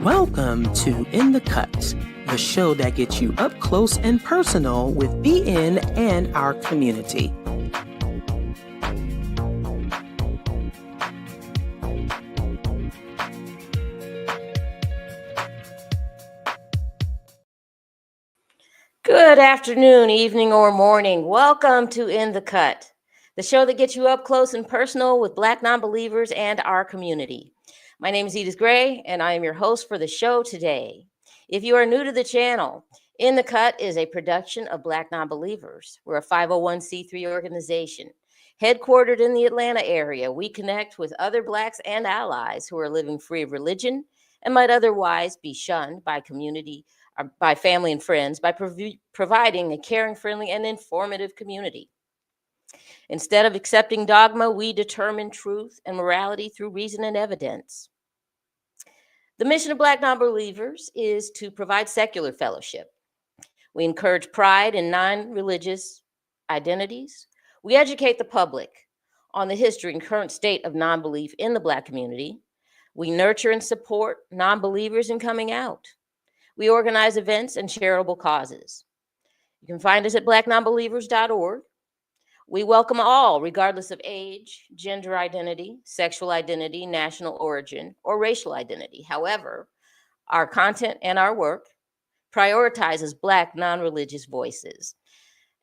Welcome to In the Cut, the show that gets you up close and personal with BN and our community. Good afternoon, evening, or morning. Welcome to In the Cut, the show that gets you up close and personal with Black non-believers and our community. My name is Edith Gray, and I am your host for the show today. If you are new to the channel, In the Cut is a production of Black Non-Believers. We're a 501c3 organization. Headquartered in the Atlanta area, we connect with other Blacks and allies who are living free of religion and might otherwise be shunned by community, by family and friends, by providing a caring, friendly, and informative community. Instead of accepting dogma, we determine truth and morality through reason and evidence. The mission of Black Non-Believers is to provide secular fellowship. We encourage pride in non-religious identities. We educate the public on the history and current state of non-belief in the Black community. We nurture and support non-believers in coming out. We organize events and charitable causes. You can find us at BlackNonbelievers.org. We welcome all, regardless of age, gender identity, sexual identity, national origin, or racial identity. However, our content and our work prioritizes Black non-religious voices.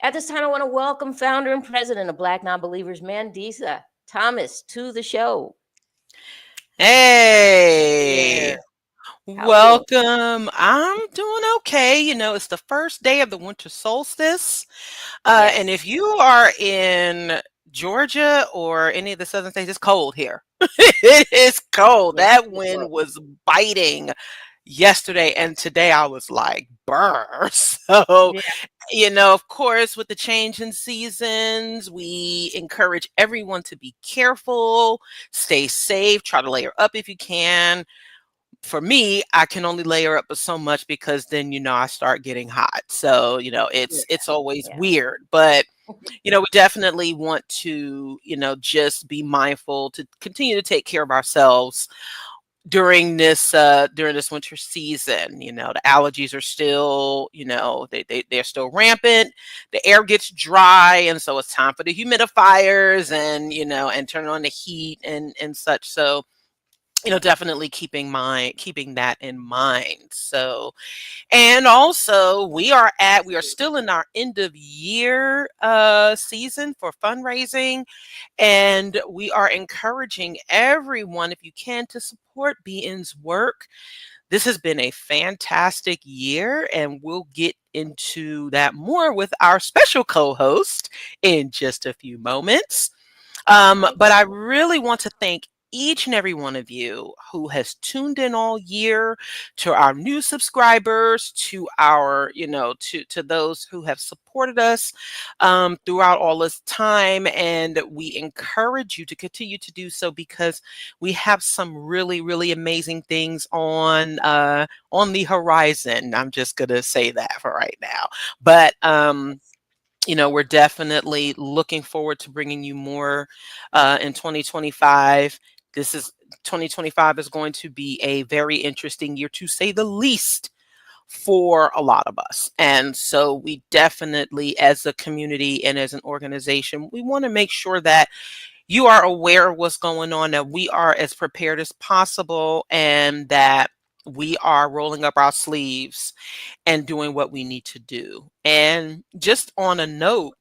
At this time, I want to welcome founder and president of Black Non-Believers, Mandisa Thomas, to the show. Hey! Welcome. I'm doing okay. You know, it's the first day of the winter solstice. Yes. And if you are in Georgia or any of the southern states, it's cold here. It is cold. Yes, That wind was biting yesterday, and today I was like, brr. So, Yeah. you know, of course, with the change in seasons, we encourage everyone to be careful, stay safe, try to layer up if you can. For me, I can only layer up so much because then, you know, I start getting hot. So, you know, it's always weird, but you know, we definitely want to, you know, just be mindful to continue to take care of ourselves during this winter season. You know, the allergies are still, you know, they're still rampant. The air gets dry, and so it's time for the humidifiers and, you know, and turn on the heat and such. So, you know, definitely keeping that in mind. So, and also we are still in our end of year season for fundraising, and we are encouraging everyone, if you can, to support BN's work. This has been a fantastic year, and we'll get into that more with our special co-host in just a few moments. But I really want to thank each and every one of you who has tuned in all year, to our new subscribers, to our, you know, to those who have supported us throughout all this time. And we encourage you to continue to do so, because we have some really, really amazing things on the horizon. I'm just going to say that for right now. But you know, we're definitely looking forward to bringing you more in 2025. 2025 is going to be a very interesting year, to say the least, for a lot of us. And so we definitely, as a community and as an organization, we want to make sure that you are aware of what's going on, that we are as prepared as possible, and that we are rolling up our sleeves and doing what we need to do. And just on a note,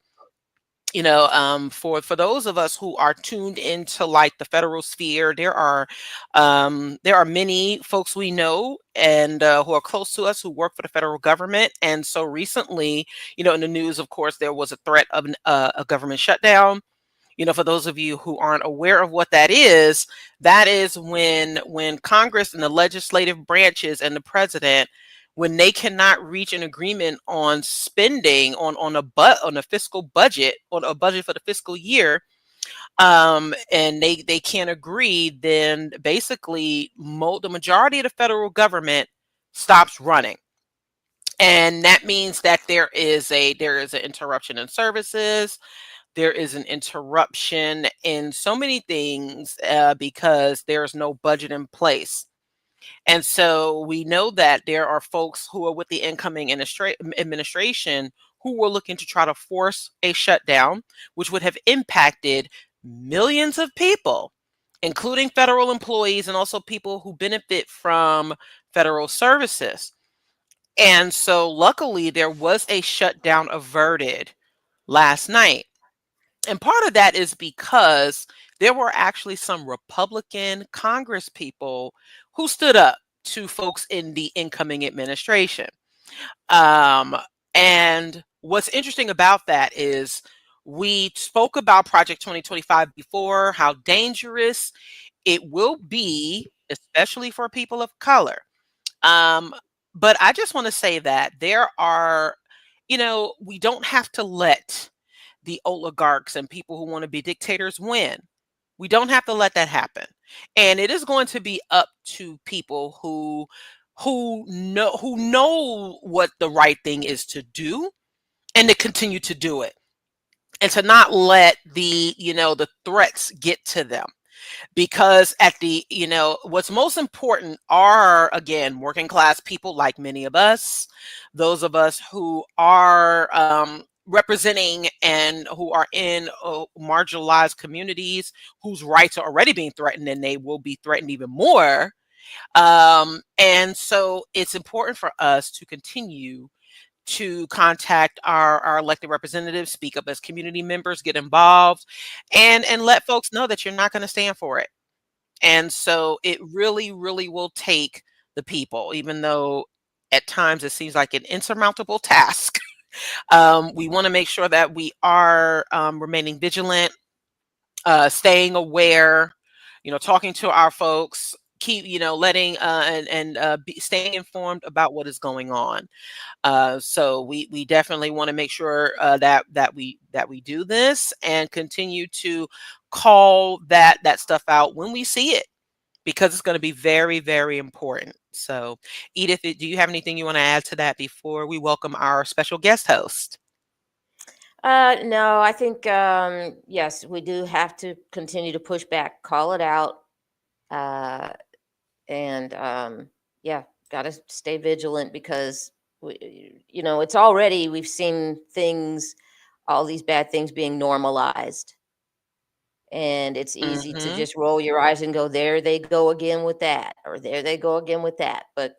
you know, for those of us who are tuned into like the federal sphere, there are many folks we know and who are close to us who work for the federal government. And so recently, you know, in the news, of course, there was a threat of a government shutdown. You know, for those of you who aren't aware of what that is when Congress and the legislative branches and the president, when they cannot reach an agreement on spending on a fiscal budget, on a budget for the fiscal year, and they can't agree, then basically the majority of the federal government stops running. And that means that there is an interruption in services. There is an interruption in so many things because there's no budget in place. And so we know that there are folks who are with the incoming administration who were looking to try to force a shutdown, which would have impacted millions of people, including federal employees and also people who benefit from federal services. And so luckily there was a shutdown averted last night. And part of that is because there were actually some Republican Congress people who stood up to folks in the incoming administration. Um, and what's interesting about that is we spoke about Project 2025 before, how dangerous it will be, especially for people of color. Um, but I just want to say that there are, we don't have to let the oligarchs and people who want to be dictators win. We don't have to let that happen. And it is going to be up to people who know what the right thing is to do and to continue to do it. And to not let the threats get to them, because what's most important are, again, working class people like many of us, those of us who are representing and who are in marginalized communities whose rights are already being threatened, and they will be threatened even more. And so it's important for us to continue to contact our elected representatives, speak up as community members, get involved, and let folks know that you're not going to stand for it. And so it really, really will take the people, even though at times it seems like an insurmountable task. We want to make sure that we are remaining vigilant, staying aware, talking to our folks, keep, letting staying informed about what is going on. So we definitely want to make sure that we do this and continue to call that stuff out when we see it, because it's going to be very, very important. So, Edith, do you have anything you want to add to that before we welcome our special guest host? No, I think yes, we do have to continue to push back, call it out, uh, and yeah, got to stay vigilant because it's already we've seen things, all these bad things being normalized, and it's easy to Hmm. just roll your eyes and go, there they go again with that, or there they go again with that. But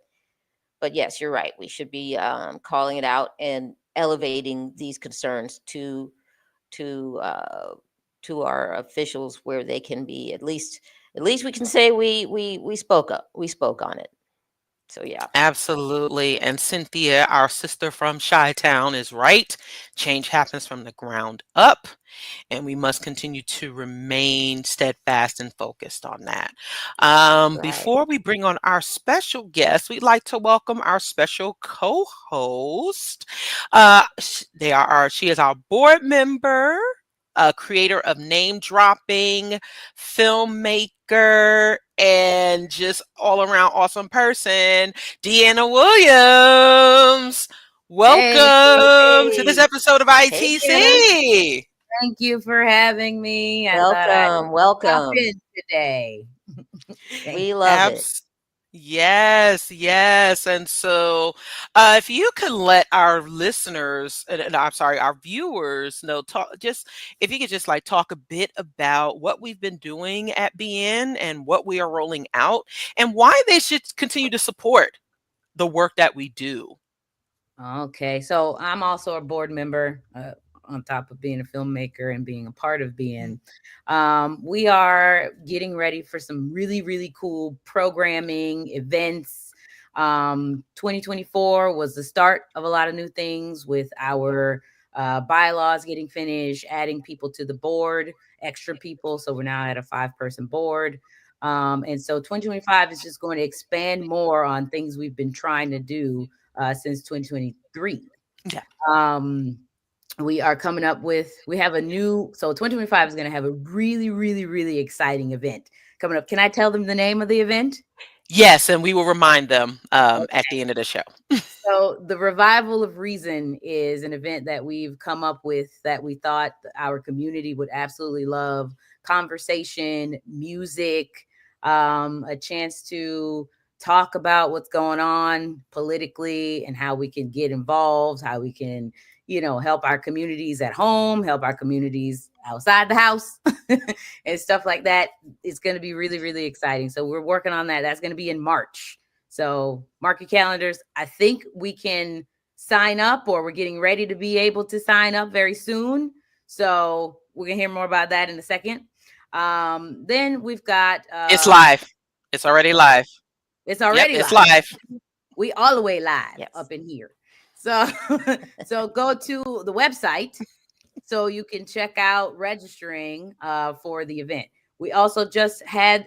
yes, you're right. We should be calling it out and elevating these concerns to uh, to our officials where they can be at least we can say we spoke up, we spoke on it. So yeah. Absolutely. And Cynthia, our sister from Chi-Town, is right. Change happens from the ground up, and we must continue to remain steadfast and focused on that. Right. Before we bring on our special guest, we'd like to welcome our special co-host. She is our board member, a creator of name dropping, filmmaker, and just all around awesome person, Deanna Williams. Hey, Welcome to this hey, episode of Hey, Deanna. ITC. thank you for having me. I thought I'd Welcome, pop welcome. in today. Thank We you. love it. Abs Yes, yes. And so, if you could let our listeners, and I'm sorry, our viewers know, if you could just like talk a bit about what we've been doing at BN and what we are rolling out and why they should continue to support the work that we do. Okay, so I'm also a board member, on top of being a filmmaker and being a part of being. We are getting ready for some really, really cool programming events. 2024 was the start of a lot of new things with our bylaws getting finished, adding people to the board, extra people. So we're now at a 5-person board. And so 2025 is just going to expand more on things we've been trying to do since 2023. Yeah. Um, we are coming up with, we have a new, so 2025 is going to have a really, really, really exciting event coming up. Can I tell them the name of the event? Yes, and we will remind them at Okay. the end of the show. So the Revival of Reason is an event that we've come up with that we thought our community would absolutely love. Conversation, music, a chance to talk about what's going on politically and how we can get involved, how we can, help our communities at home, help our communities outside the house and stuff like that. It's going to be really, really exciting. So we're working on that. That's going to be in March. So mark your calendars. I think we can sign up, or we're getting ready to be able to sign up very soon. So we're going to hear more about that in a second. Then we've got It's live. It's already live. It's Yep, already it's live. live. We all the way live Yes. up in here. So so go to the website so you can check out registering for the event. We also just had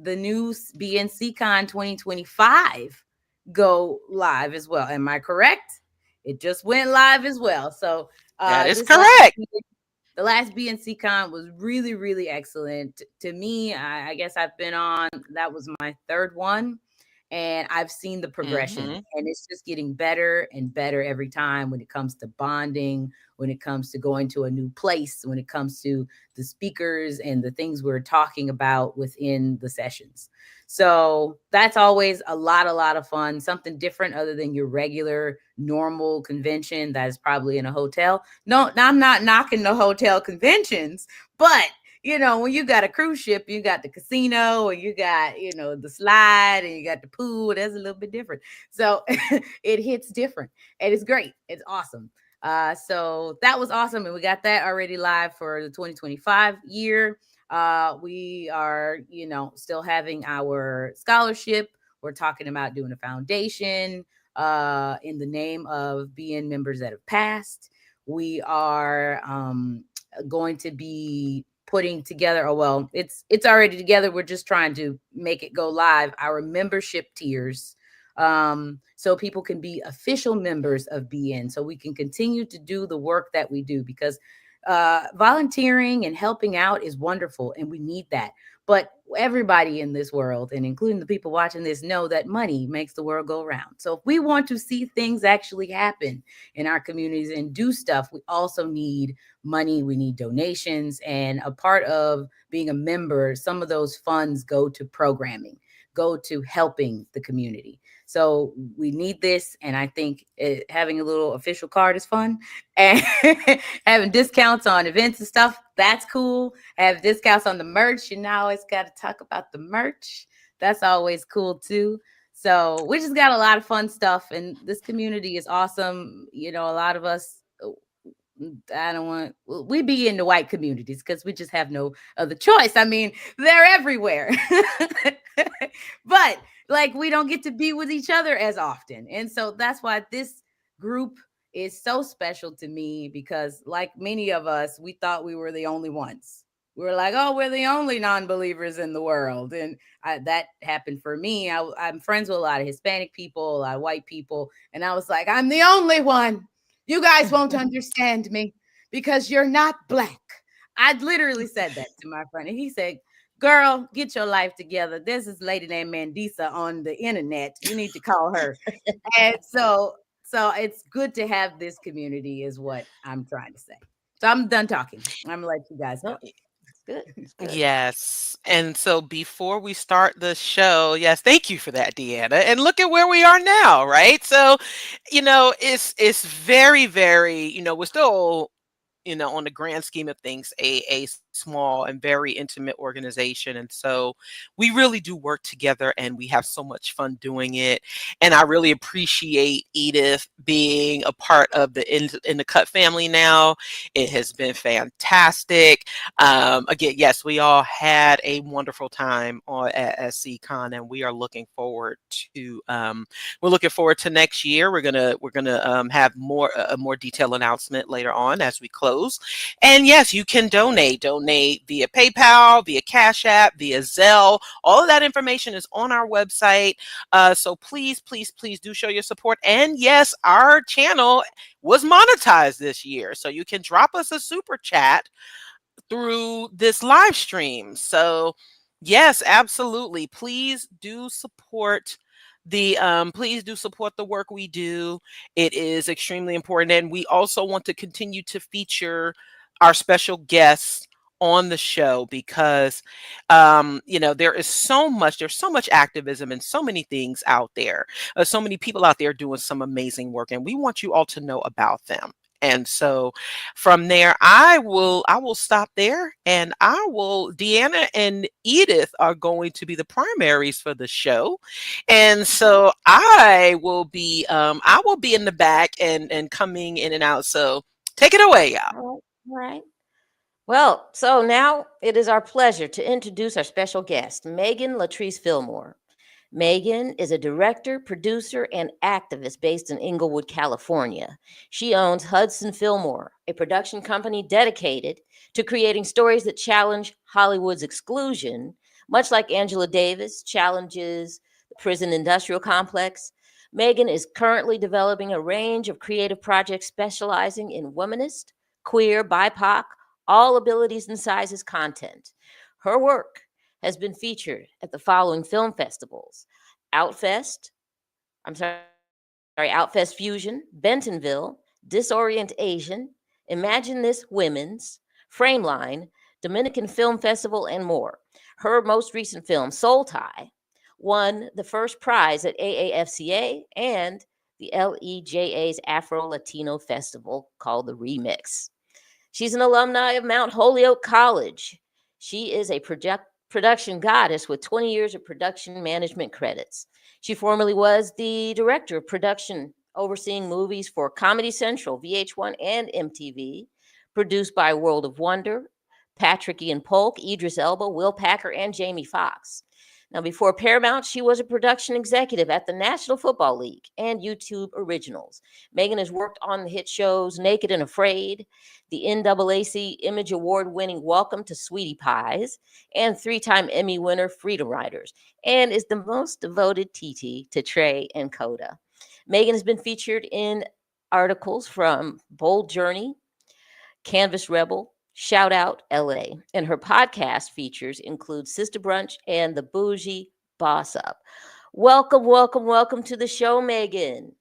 the new SeaCon 2025 go live as well. Am I correct? It just went live as well. So That is this correct. the last BNCCon was really, really excellent to me. I guess I've been on, that was my third one, and I've seen the progression, Mhm. and it's just getting better and better every time when it comes to bonding, when it comes to going to a new place, when it comes to the speakers and the things we're talking about within the sessions. So that's always a lot of fun, something different other than your regular normal convention that is probably in a hotel. No, I'm not knocking the hotel conventions, but when you got a cruise ship, you got the casino, and you got, the slide, and you got the pool. That's a little bit different. So it hits different, and it's great. It's awesome. So that was awesome, and we got that already live for the 2025 year. We are, still having our scholarship. We're talking about doing a foundation in the name of being members that have passed. We are going to be putting together, it's already together, we're just trying to make it go live, our membership tiers, so people can be official members of BN, so we can continue to do the work that we do, because volunteering and helping out is wonderful, and we need that. But everybody in this world, and including the people watching this, know that money makes the world go round. So if we want to see things actually happen in our communities and do stuff, we also need money. We need donations. And a part of being a member, some of those funds go to programming, go to helping the community. So we need this. And I think having a little official card is fun. And having discounts on events and stuff, that's cool. Have discounts on the merch. Always got to talk about the merch. That's always cool too. So we just got a lot of fun stuff. And this community is awesome. A lot of us, I don't want, we be in the white communities because we just have no other choice. I mean, they're everywhere. But like, we don't get to be with each other as often. And so that's why this group is so special to me, because like many of us, we thought we were the only ones. We were like, oh, we're the only non-believers in the world. And that happened for me. I'm friends with a lot of Hispanic people, a lot of white people. And I was like, I'm the only one. You guys won't understand me because you're not Black. I literally said that to my friend. And he said, girl, get your life together. There's this lady named Mandisa on the internet. You need to call her. And so it's good to have this community is what I'm trying to say. So I'm done talking. I'm gonna let you guys go. It's good. It's good. Yes. And so before we start the show, yes, thank you for that, Deanna. And look at where we are now, right? So, it's very, very, we're still, on the grand scheme of things, a small and very intimate organization. And so we really do work together, and we have so much fun doing it. And I really appreciate Edith being a part of the in the Cut family now. It has been fantastic. Again, yes, we all had a wonderful time at SeaCon, and we are looking forward to next year. We're gonna have a more detailed announcement later on as we close. And yes, you can donate via PayPal, via Cash App, via Zelle. All of that information is on our website. So please, please, please do show your support. And yes, our channel was monetized this year, so you can drop us a super chat through this live stream. So yes, absolutely. Please do support the work we do. It is extremely important. And we also want to continue to feature our special guests on the show because, there's so much activism and so many things out there. So many people out there doing some amazing work, and we want you all to know about them. And so from there, I will stop there, and Deanna and Edith are going to be the primaries for the show. And so I will be in the back and coming in and out. So take it away, y'all. All right. Well, so now it is our pleasure to introduce our special guest, Maegan Philmore. Maegan is a director, producer, and activist based in Inglewood, California. She owns Hudson Fillmore, a production company dedicated to creating stories that challenge Hollywood's exclusion, much like Angela Davis challenges the prison industrial complex. Maegan is currently developing a range of creative projects specializing in womanist, queer, BIPOC, all abilities and sizes content. Her work has been featured at the following film festivals: Outfest, Outfest Fusion, Bentonville, Disorient Asian, Imagine This Women's, Frameline, Dominican Film Festival, and more. Her most recent film, Soul Tie, won the first prize at AAFCA and the LEJA's Afro Latino Festival called the Remix. She's an alumni of Mount Holyoke College. She is a production goddess with 20 years of production management credits. She formerly was the director of production, overseeing movies for Comedy Central, VH1, and MTV, produced by World of Wonder, Patrick Ian Polk, Idris Elba, Will Packer, and Jamie Foxx. Now, before Paramount, she was a production executive at the National Football League and YouTube Originals. Maegan has worked on the hit shows Naked and Afraid, the NAAC Image Award-winning Welcome to Sweetie Pies, and three-time Emmy winner Freedom Riders, and is the most devoted TT to Trey and Coda. Maegan has been featured in articles from Bold Journey, Canvas Rebel, Shout Out LA, and her podcast features include Sister Brunch and The Bougie Boss Up. Welcome, welcome, welcome to the show, Maegan.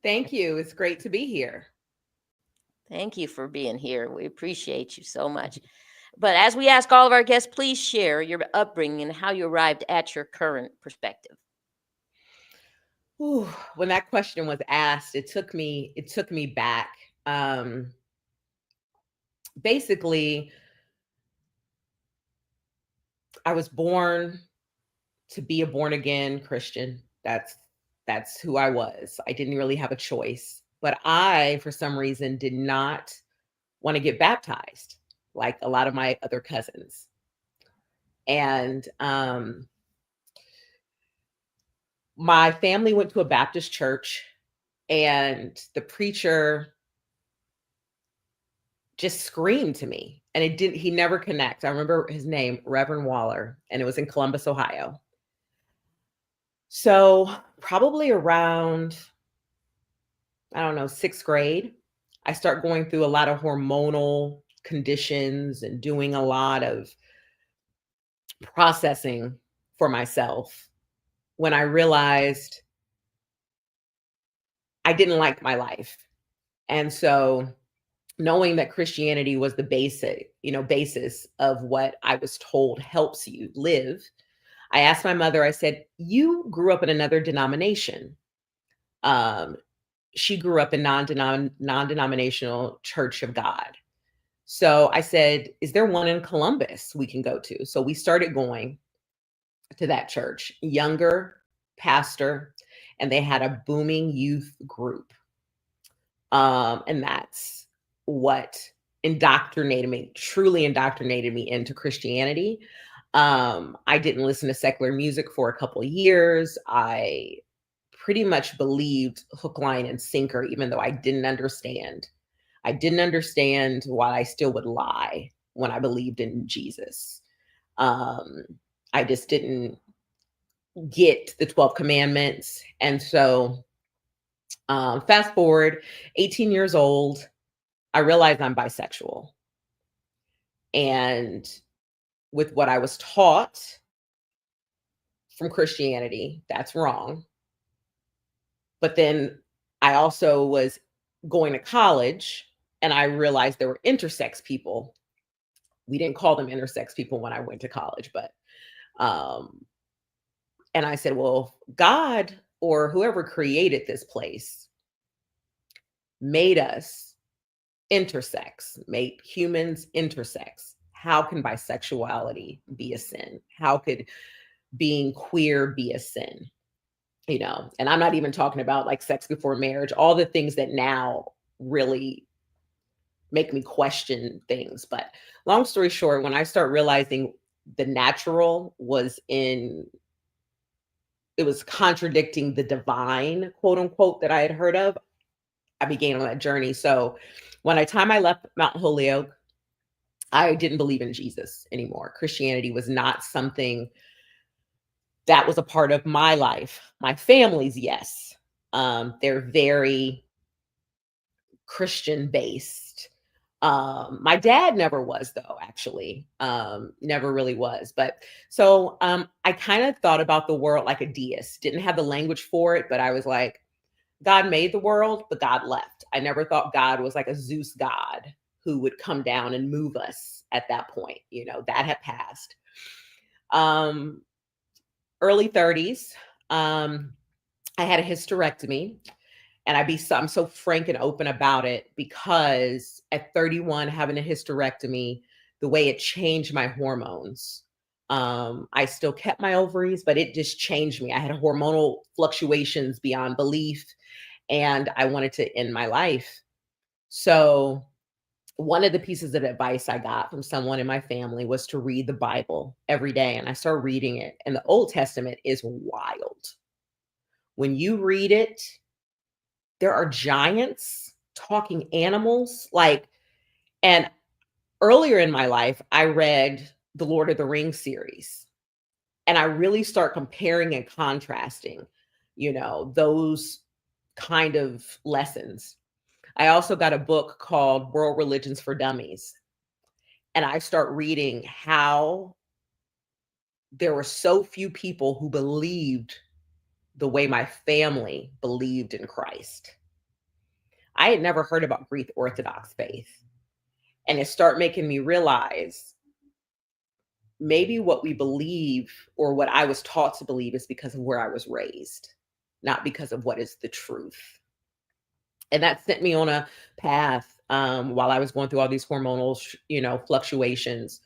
Thank you. It's great to be here. Thank you for being here. We appreciate you so much. But as we ask all of our guests, please share your upbringing and how you arrived at your current perspective. Ooh, when that question was asked, it took me back. Basically, I was born to be a born again Christian. That's who I was. I didn't really have a choice. But I, for some reason, did not want to get baptized like a lot of my other cousins. And my family went to a Baptist church, and the preacher just screamed to me. And he never connects. I remember his name, Reverend Waller, and it was in Columbus, Ohio. So probably around, I don't know, 6th grade, I start going through a lot of hormonal conditions and doing a lot of processing for myself when I realized I didn't like my life. And so knowing that Christianity was the basis of what I was told helps you live, I asked my mother, I said, you grew up in another denomination. She grew up in non-denominational Church of God. So I said, is there one in Columbus we can go to? So we started going to that church, younger pastor, and they had a booming youth group. And that's what truly indoctrinated me into Christianity. I didn't listen to secular music for a couple of years. I pretty much believed hook, line, and sinker, even though I didn't understand. I didn't understand why I still would lie when I believed in Jesus. I just didn't get the 12 commandments. And so fast forward, 18 years old, I realized I'm bisexual. And with what I was taught from Christianity, that's wrong. But then I also was going to college, and I realized there were intersex people we didn't call them intersex people when I went to college, but and I said, well, God or whoever created this place made us intersex, made humans intersex. How can bisexuality be a sin? How could being queer be a sin? You know, and I'm not even talking about like sex before marriage, all the things that now really make me question things. But long story short, when I start realizing the natural was it was contradicting the divine, quote unquote, that I had heard of, I began on that journey. So when I left Mount Holyoke, I didn't believe in Jesus anymore. Christianity was not something that was a part of my life. My family's, yes. They're very Christian based. My dad never was, though, actually. Never really was. But so I kind of thought about the world like a deist. Didn't have the language for it, but I was like, God made the world, but God left. I never thought God was like a Zeus god who would come down and move us at that point. You know, that had passed. Early 30s, I had a hysterectomy. And I'm so frank and open about it because at 31, having a hysterectomy, the way it changed my hormones. I still kept my ovaries, but it just changed me. I had hormonal fluctuations beyond belief, and I wanted to end my life. So one of the pieces of advice I got from someone in my family was to read the Bible every day. And I started reading it. And the Old Testament is wild. When you read it, there are giants, talking animals, and earlier in my life, I read the Lord of the Rings series, and I really start comparing and contrasting, you know, those kind of lessons. I also got a book called World Religions for Dummies, and I start reading how there were so few people who believed the way my family believed in Christ. I had never heard about Greek Orthodox faith. And it started making me realize maybe what we believe or what I was taught to believe is because of where I was raised, not because of what is the truth. And that sent me on a path while I was going through all these hormonal, fluctuations.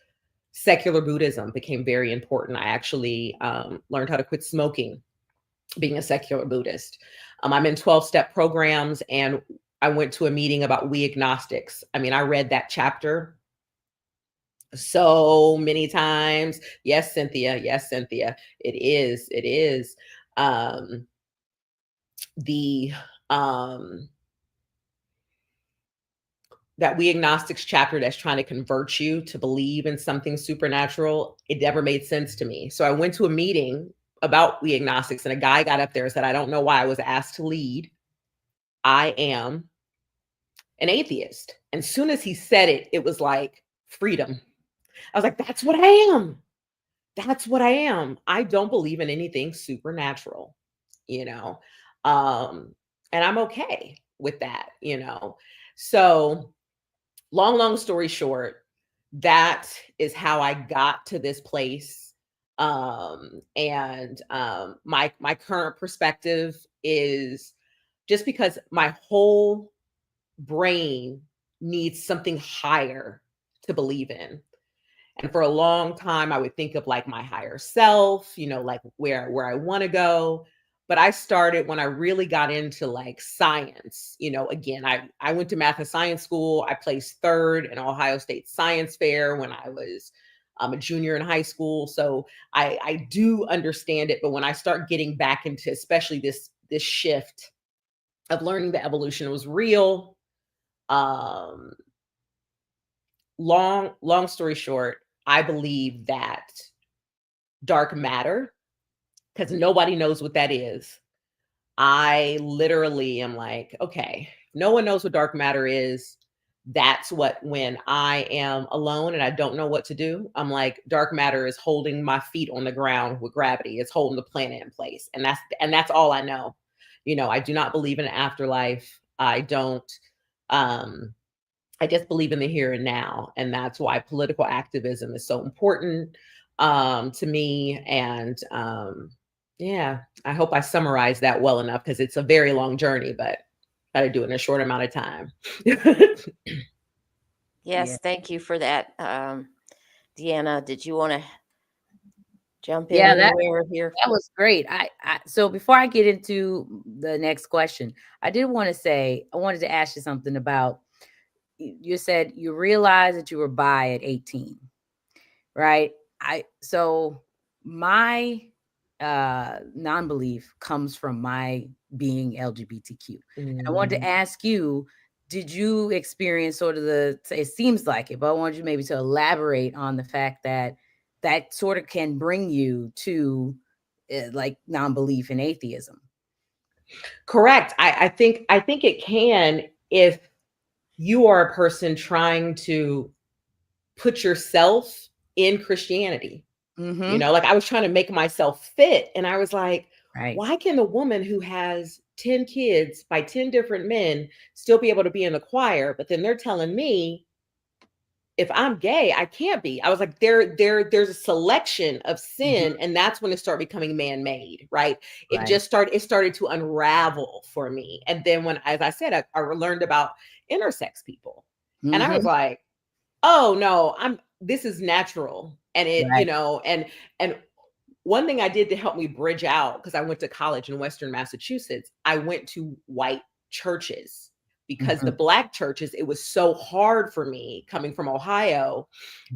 Secular Buddhism became very important. I actually learned how to quit smoking, being a secular Buddhist. I'm in 12-step programs, and I went to a meeting about we agnostics. I mean, I read that chapter so many times. Yes, Cynthia. Yes, Cynthia. It is. It is. That we agnostics chapter that's trying to convert you to believe in something supernatural, it never made sense to me. So I went to a meeting about we agnostics, and a guy got up there and said, I don't know why I was asked to lead. I am an atheist. And soon as he said it, it was like freedom. I was like, that's what I am. That's what I am. I don't believe in anything supernatural, and I'm okay with that, So long story short, that is how I got to this place. My current perspective is just because my whole brain needs something higher to believe in. And for a long time, I would think of like my higher self, like where I want to go. But I started when I really got into like science. Again, I went to math and science school. I placed third in Ohio State Science Fair when I was a junior in high school. So I do understand it. But when I start getting back into especially this shift of learning the evolution was real, long story short, I believe that dark matter, because nobody knows what that is. I literally am like, okay, no one knows what dark matter is. That's when I am alone and I don't know what to do, I'm like, dark matter is holding my feet on the ground with gravity. It's holding the planet in place. And that's all I know. I do not believe in an afterlife. I don't I just believe in the here and now. And that's why political activism is so important to me. And yeah, I hope I summarized that well enough, because it's a very long journey, but got to do it in a short amount of time. Yes, thank you for that. Deanna, did you want to jump in Yeah, anywhere here? that was great. So before I get into the next question, I wanted to ask you something about, you said you realized that you were bi at 18, right? So my non-belief comes from my being LGBTQ. And I wanted to ask you, did you experience sort of it seems like it, but I wanted you maybe to elaborate on the fact that that sort of can bring you to like non-belief and atheism. Correct. I think it can, if you are a person trying to put yourself in Christianity. You know, like I was trying to make myself fit, and I was like, Right. why can the woman who has 10 kids by 10 different men still be able to be in the choir? But then they're telling me if I'm gay, I can't be. I was like, there's a selection of sin, and that's when it started becoming man-made, right? It started to unravel for me. And then when, as I said, I learned about intersex people, and I was like, oh no, this is natural. And it, you know, and one thing I did to help me bridge out, because I went to college in Western Massachusetts, I went to white churches, because the Black churches, it was so hard for me coming from Ohio.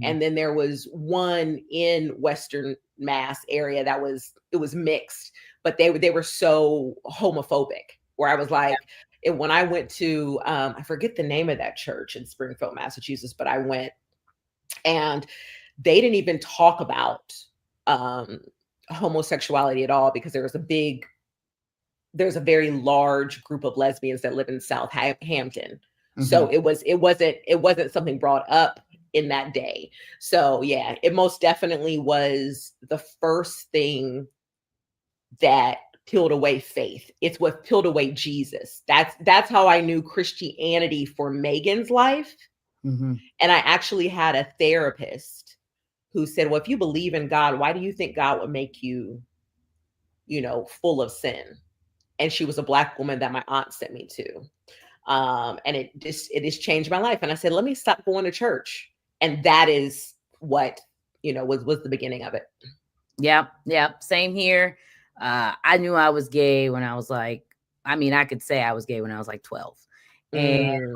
And then there was one in Western Mass area it was mixed, but they were so homophobic, where I was like, when I went to, I forget the name of that church in Springfield, Massachusetts, but I went, and they didn't even talk about homosexuality at all, because there's a very large group of lesbians that live in South Hampton. So it wasn't something brought up in that day. So yeah, it most definitely was the first thing that peeled away faith. It's what peeled away Jesus. That's how I knew Christianity for Maegan's life. And I actually had a therapist who said, well, if you believe in God, why do you think God would make you, full of sin? And she was a Black woman that my aunt sent me to. And it just changed my life. And I said, let me stop going to church. And that is what, was the beginning of it. Yep. Same here. I knew I was gay when I was like, I could say I was gay when I was like 12. And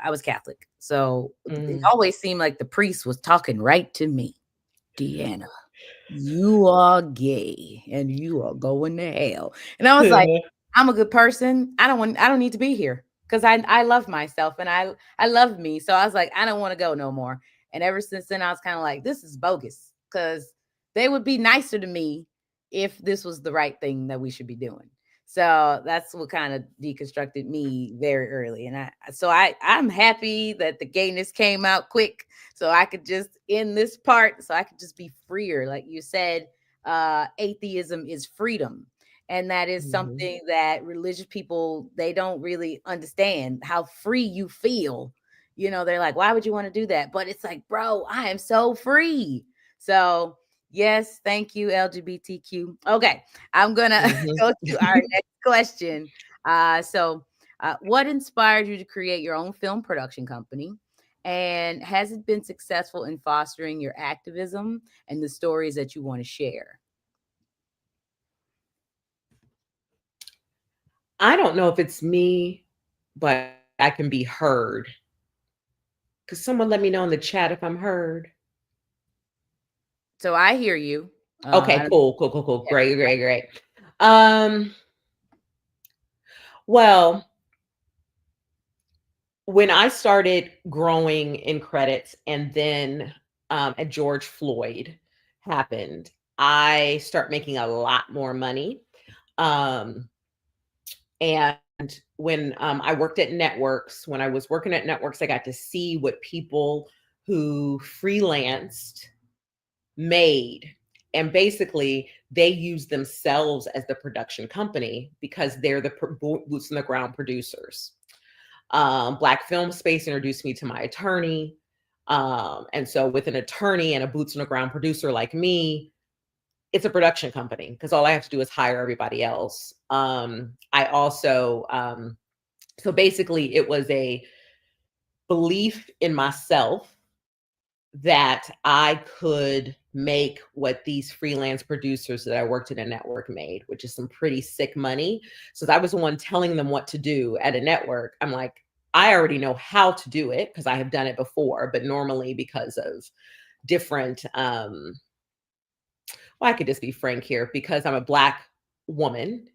I was Catholic. So it always seemed like the priest was talking right to me. Deanna, you are gay and you are going to hell. And I was like, I'm a good person. I don't need to be here, because I love myself and I love me. So I was like, I don't want to go no more. And ever since then, I was kind of like, this is bogus, because they would be nicer to me if this was the right thing that we should be doing. So that's what kind of deconstructed me very early. And I'm happy that the gayness came out quick, so I could just end this part, so I could just be freer. Like you said, atheism is freedom. And that is something that religious people, they don't really understand how free you feel. They're like, why would you want to do that? But it's like, bro, I am so free. So yes, thank you, LGBTQ. Okay, I'm gonna go to our next question. What inspired you to create your own film production company? And has it been successful in fostering your activism and the stories that you want to share? I don't know if it's me, but I can be heard. Could someone let me know in the chat if I'm heard? So I hear you. Okay, cool. Yeah. Great. Well, when I started growing in credits, and then at George Floyd happened, I start making a lot more money. And when I worked at networks, when I was working at networks, I got to see what people who freelanced made. And basically, they use themselves as the production company, because they're the boots on the ground producers. Black Film Space introduced me to my attorney. And so with an attorney and a boots on the ground producer like me, it's a production company because all I have to do is hire everybody else. I also, so basically it was a belief in myself that I could make what these freelance producers that I worked at a network made, which is some pretty sick money. So I was the one telling them what to do at a network. I'm like, I already know how to do it because I have done it before, but normally because of different, well, I could just be frank here, because I'm a Black woman,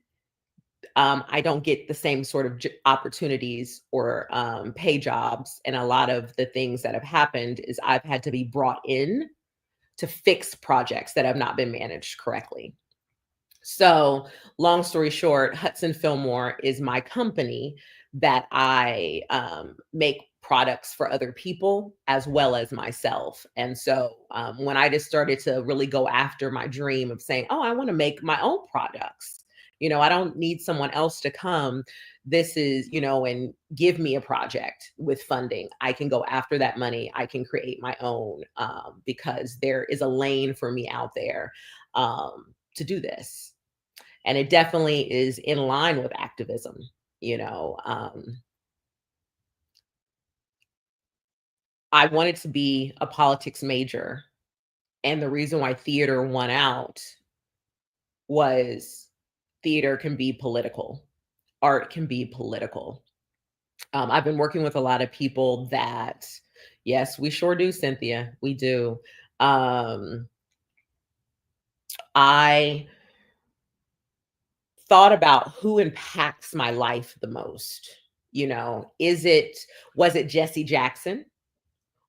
I don't get the same sort of opportunities or pay jobs. And a lot of the things that have happened is I've had to be brought in to fix projects that have not been managed correctly. So long story short, Hudson Philmore is my company that I make products for other people as well as myself. And so when I just started to really go after my dream of saying, oh, I want to make my own products, you know, I don't need someone else to come. This is, you know, and give me a project with funding. I can go after that money. I can create my own because there is a lane for me out there to do this. And it definitely is in line with activism, you know. I wanted to be a politics major. And the reason why theater won out was theater can be political. Art can be political. I've been working with a lot of people that, yes, we sure do, Cynthia. We do. I thought about who impacts my life the most. You know, was it Jesse Jackson?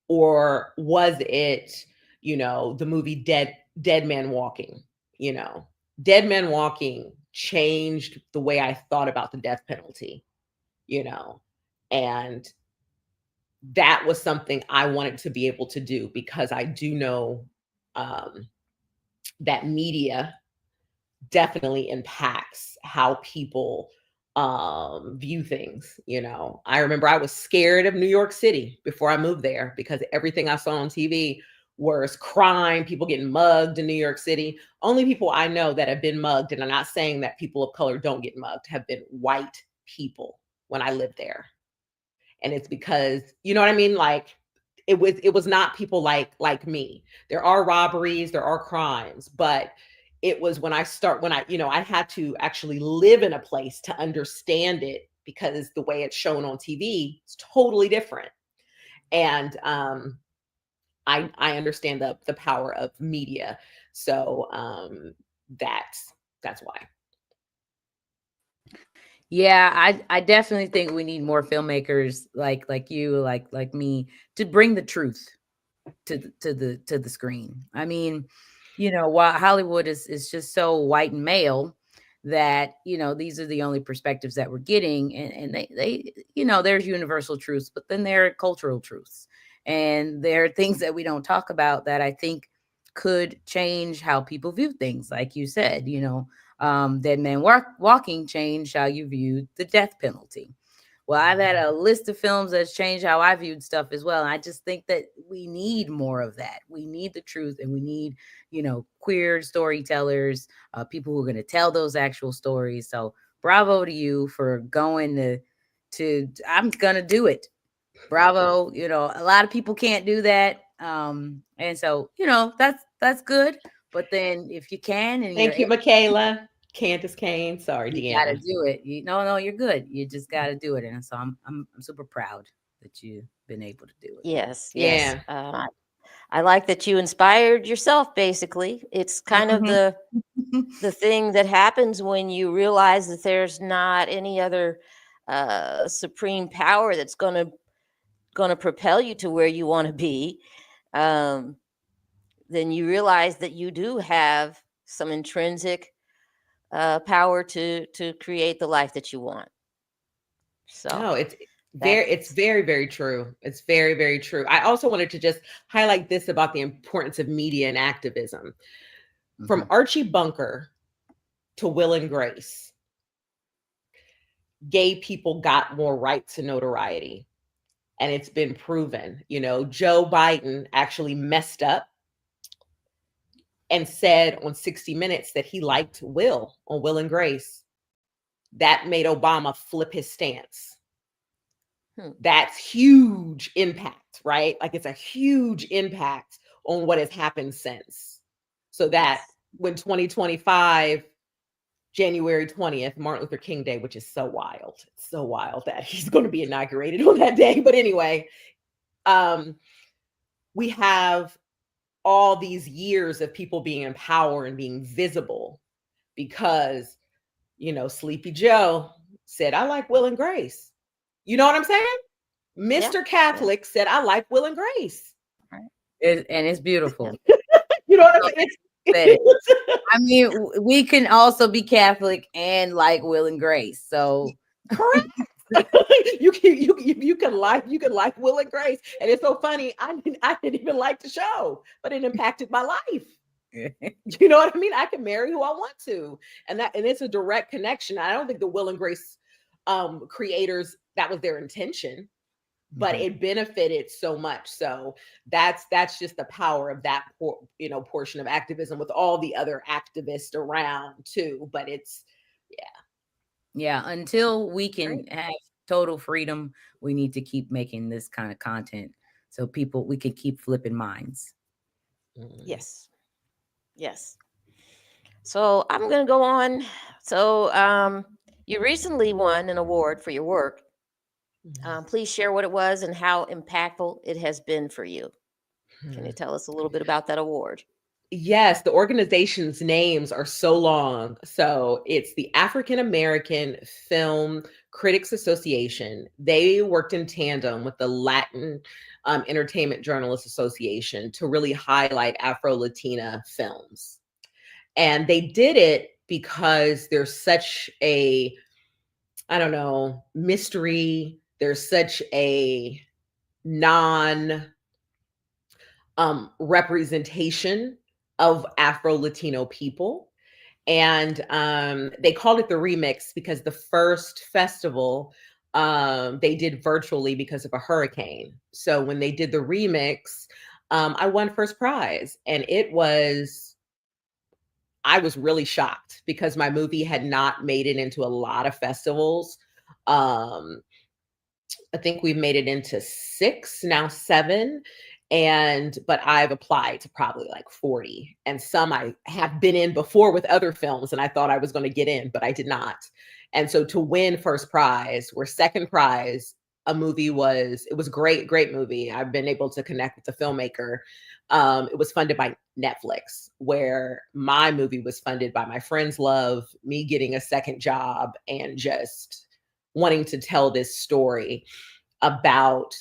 Or was it, you know, the movie Dead Man Walking? You know, Dead Man Walking changed the way I thought about the death penalty, you know, and that was something I wanted to be able to do because I do know that media definitely impacts how people view things. You know, I remember I was scared of New York City before I moved there because everything I saw on TV was crime, people getting mugged in New York City. Only people I know that have been mugged, and I'm not saying that people of color don't get mugged, have been white people when I lived there. And it's because, you know what I mean? Like it was not people like me. There are robberies, there are crimes, but it was when I, you know, I had to actually live in a place to understand it because the way it's shown on TV is totally different. And I understand the power of media. So that's why. Yeah, I definitely think we need more filmmakers like you, like me, to bring the truth to the screen. I mean, you know, while Hollywood is just so white and male that, you know, these are the only perspectives that we're getting, and they you know, there's universal truths, but then there are cultural truths, and there are things that we don't talk about that I think could change how people view things. Like you said, you know, Dead Man Walking changed how you viewed the death penalty. Well, I've had a list of films that's changed how I viewed stuff as well. And I just think that we need more of that. We need the truth, and we need, you know, queer storytellers, people who are going to tell those actual stories. So bravo to you for going to I'm going to do it. Bravo. You know, a lot of people can't do that. And so, you know, that's good. But then if you can, and Thank you, Michaela. Candace Kane. Sorry, you got to Deanna. do it. No, you're good. You just got to do it. And so I'm super proud that you've been able to do it. Yes. Yeah. I like that you inspired yourself. Basically, it's kind of the thing that happens when you realize that there's not any other supreme power that's going to propel you to where you want to be. Then you realize that you do have some intrinsic power to create the life that you want. So no, it's very, very true. It's very, very true. I also wanted to just highlight this about the importance of media and activism. From Archie Bunker to Will and Grace, gay people got more rights and notoriety. And it's been proven, Joe Biden actually messed up and said on 60 Minutes that he liked Will on Will and Grace. That made Obama flip his stance. That's huge impact, right? Like it's a huge impact on what has happened since. So that when 2025, January 20th, Martin Luther King Day, which is so wild. It's so wild that he's going to be inaugurated on that day. But anyway, we have all these years of people being in power and being visible because, Sleepy Joe said, I like Will and Grace. You know what I'm saying? Mr. Catholic said, I like Will and Grace. And it's beautiful. You know what I'm saying? I mean, we can also be Catholic and like Will and Grace. So correct. you can like Will and Grace. And it's so funny. I didn't even like the show, but it impacted my life. You know what I mean? I can marry who I want to. And it's a direct connection. I don't think the Will and Grace creators, that was their intention, but it benefited so much. So that's just the power of that portion of activism with all the other activists around too. But it's until we can have total freedom, we need to keep making this kind of content so we can keep flipping minds. Yes. So I'm going to go on. So you recently won an award for your work. Please share what it was and how impactful it has been for you. Can you tell us a little bit about that award? Yes, the organization's names are so long. So it's the African American Film Critics Association. They worked in tandem with the Latin Entertainment Journalists Association to really highlight Afro-Latina films. And they did it because there's such a, mystery. There's such a representation of Afro-Latino people. And they called it the Remix because the first festival they did virtually because of a hurricane. So when they did the Remix, I won first prize. And I was really shocked because my movie had not made it into a lot of festivals. I think we've made it into 6, now 7. But I've applied to probably like 40, and some I have been in before with other films, and I thought I was going to get in, but I did not. And so to win first prize, where second prize, it was great movie. I've been able to connect with the filmmaker. It was funded by Netflix, where my movie was funded by my friend's love, me getting a second job, and just wanting to tell this story about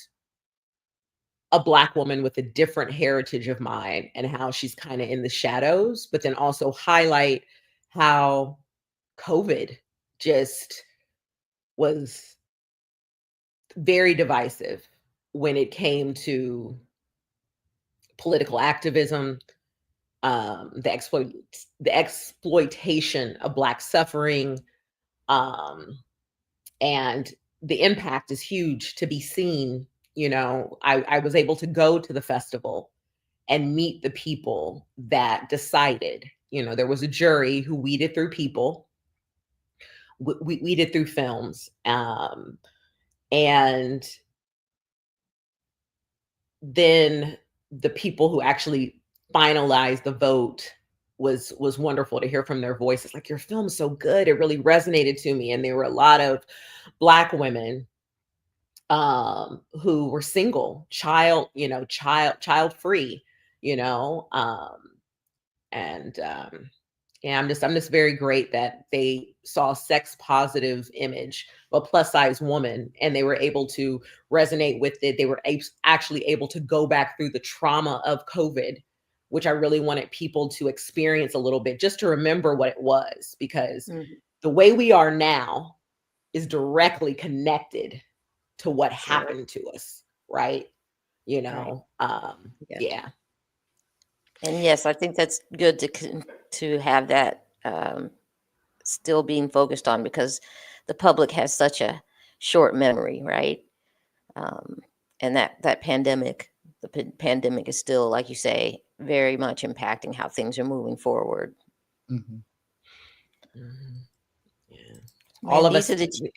a Black woman with a different heritage of mine and how she's kind of in the shadows, but then also highlight how COVID just was very divisive when it came to political activism, the exploitation of Black suffering, and the impact is huge to be seen. I was able to go to the festival and meet the people that decided. There was a jury who weeded through people, weeded through films, and then the people who actually finalized the vote was wonderful to hear from their voices. Like, your film's so good, it really resonated to me. And there were a lot of Black women who were single, child free, I'm just very great that they saw a sex positive image, a plus size woman, and they were able to resonate with it. They were actually able to go back through the trauma of COVID, which I really wanted people to experience a little bit, just to remember what it was, because the way we are now is directly connected to what happened to us, right? Yeah. And yes, I think that's good to have that still being focused on, because the public has such a short memory, right? And that pandemic, pandemic is still, like you say, very much impacting how things are moving forward. Mm-hmm. Mm-hmm. Yeah. Man, All of these us. are the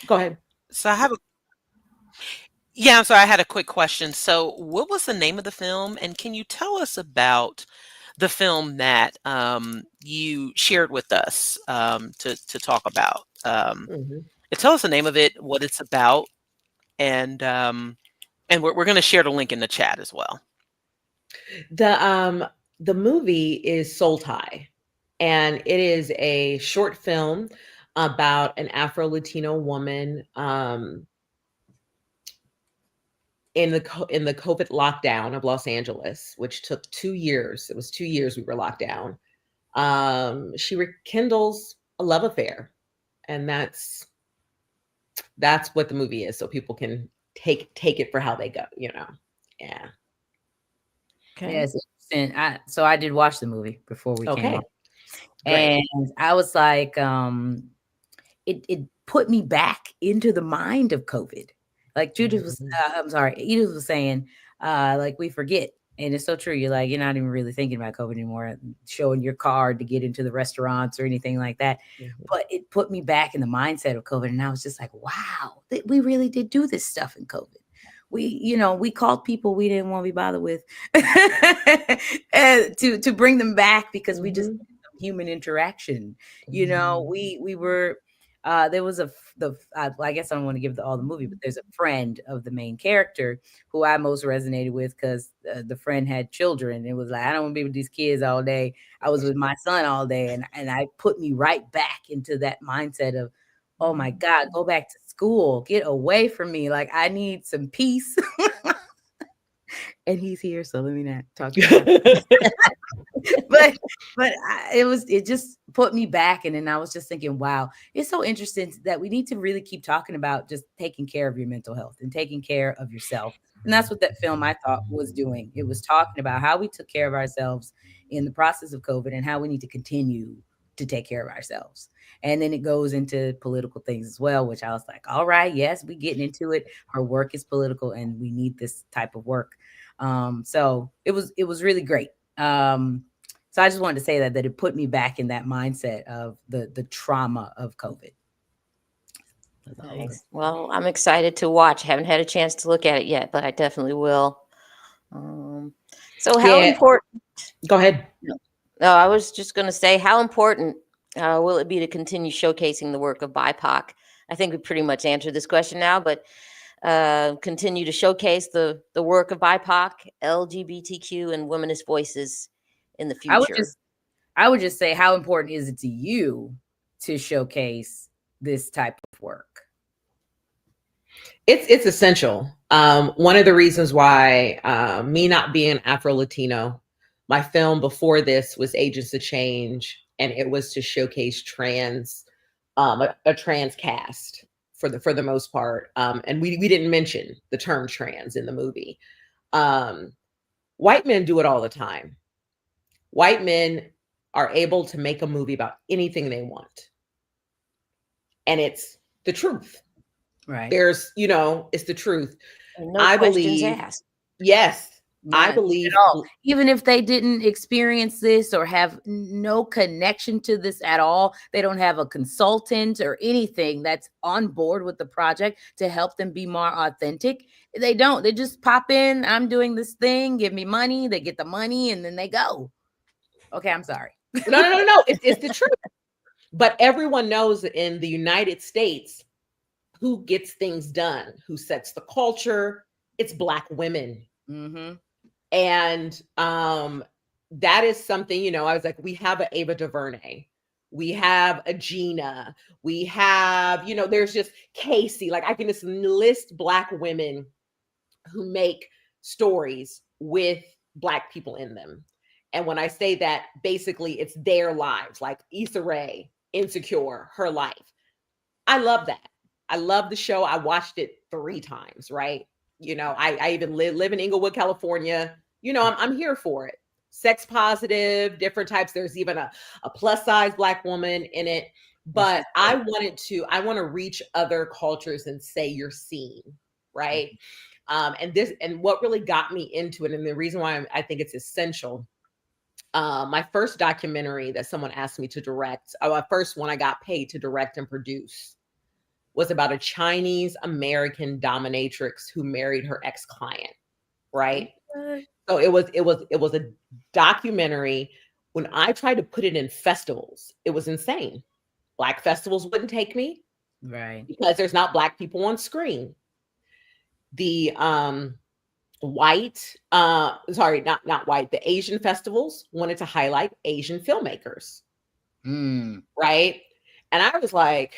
Go ahead. So I have a yeah, so I had a quick question. So what was the name of the film? And can you tell us about the film that you shared with us to talk about? Mhm. Tell us the name of it, what it's about, and we're going to share the link in the chat as well. The movie is Soul Tie, and it is a short film about an Afro-Latino woman in the COVID lockdown of Los Angeles, which took 2 years. It was 2 years we were locked down. She rekindles a love affair, and that's what the movie is, so people can take it for how they go, you know. Yeah. Okay. Yeah, it's interesting. So I did watch the movie before we came on. Great. And I was like, it put me back into the mind of COVID. Like Judith was, Edith was saying, like we forget. And it's so true. You're like, you're not even really thinking about COVID anymore, showing your card to get into the restaurants or anything like that. Mm-hmm. But it put me back in the mindset of COVID. And I was just like, wow, we really did do this stuff in COVID. We called people we didn't want to be bothered with and to bring them back because we just human interaction. We were there was I guess I don't want to give all the movie, but there's a friend of the main character who I most resonated with because the friend had children. It was like, I don't want to be with these kids all day. I was with my son all day, and I put me right back into that mindset of, oh my God, go back to school, get away from me. Like, I need some peace. And he's here, so let me not talk to him. but it just put me back. And then I was just thinking, wow, it's so interesting that we need to really keep talking about just taking care of your mental health and taking care of yourself. And that's what that film, I thought, was doing. It was talking about how we took care of ourselves in the process of COVID and how we need to continue to take care of ourselves. And then it goes into political things as well, which I was like, all right, yes, we getting into it. Our work is political and we need this type of work. So it was really great. So I just wanted to say that it put me back in that mindset of the trauma of COVID. Nice. Well, I'm excited to watch. I haven't had a chance to look at it yet, but I definitely will. So how important? Go ahead. No, I was just going to say, how important will it be to continue showcasing the work of BIPOC? I think we pretty much answered this question now, but continue to showcase the work of BIPOC, LGBTQ, and womenist voices in the future. I would just say, how important is it to you to showcase this type of work? It's essential. One of the reasons why me not being Afro-Latino, my film before this was Agents of Change, and it was to showcase a trans cast for the most part. And we didn't mention the term trans in the movie. White men do it all the time. White men are able to make a movie about anything they want. And it's the truth. Right. There's, it's the truth. No I believe asked. Yes. I believe at all. Even if they didn't experience this or have no connection to this at all, they don't have a consultant or anything that's on board with the project to help them be more authentic. They don't. They just pop in. I'm doing this thing. Give me money. They get the money and then they go. Okay, I'm sorry. No. It's the truth. But everyone knows that in the United States, who gets things done, who sets the culture, it's Black women. Mm-hmm. And that is something, I was like, we have an Ava DuVernay, we have a Gina, we have, there's just Casey. Like, I can just list Black women who make stories with Black people in them. And when I say that, basically it's their lives, like Issa Rae, Insecure, her life. I love that. I love the show. I watched it 3 times, right? I even live in Inglewood, California. I'm here for it. Sex positive, different types. There's even a plus size Black woman in it. but I want to reach other cultures and say you're seen, right? And what really got me into it, and the reason why I think it's essential. My first documentary that someone asked me to direct, first one I got paid to direct and produce, was about a Chinese American dominatrix who married her ex-client, right? So it was a documentary. When I tried to put it in festivals, it was insane. Black festivals wouldn't take me, right? Because there's not Black people on screen. The white, sorry, not white, the Asian festivals wanted to highlight Asian filmmakers, right? And I was like,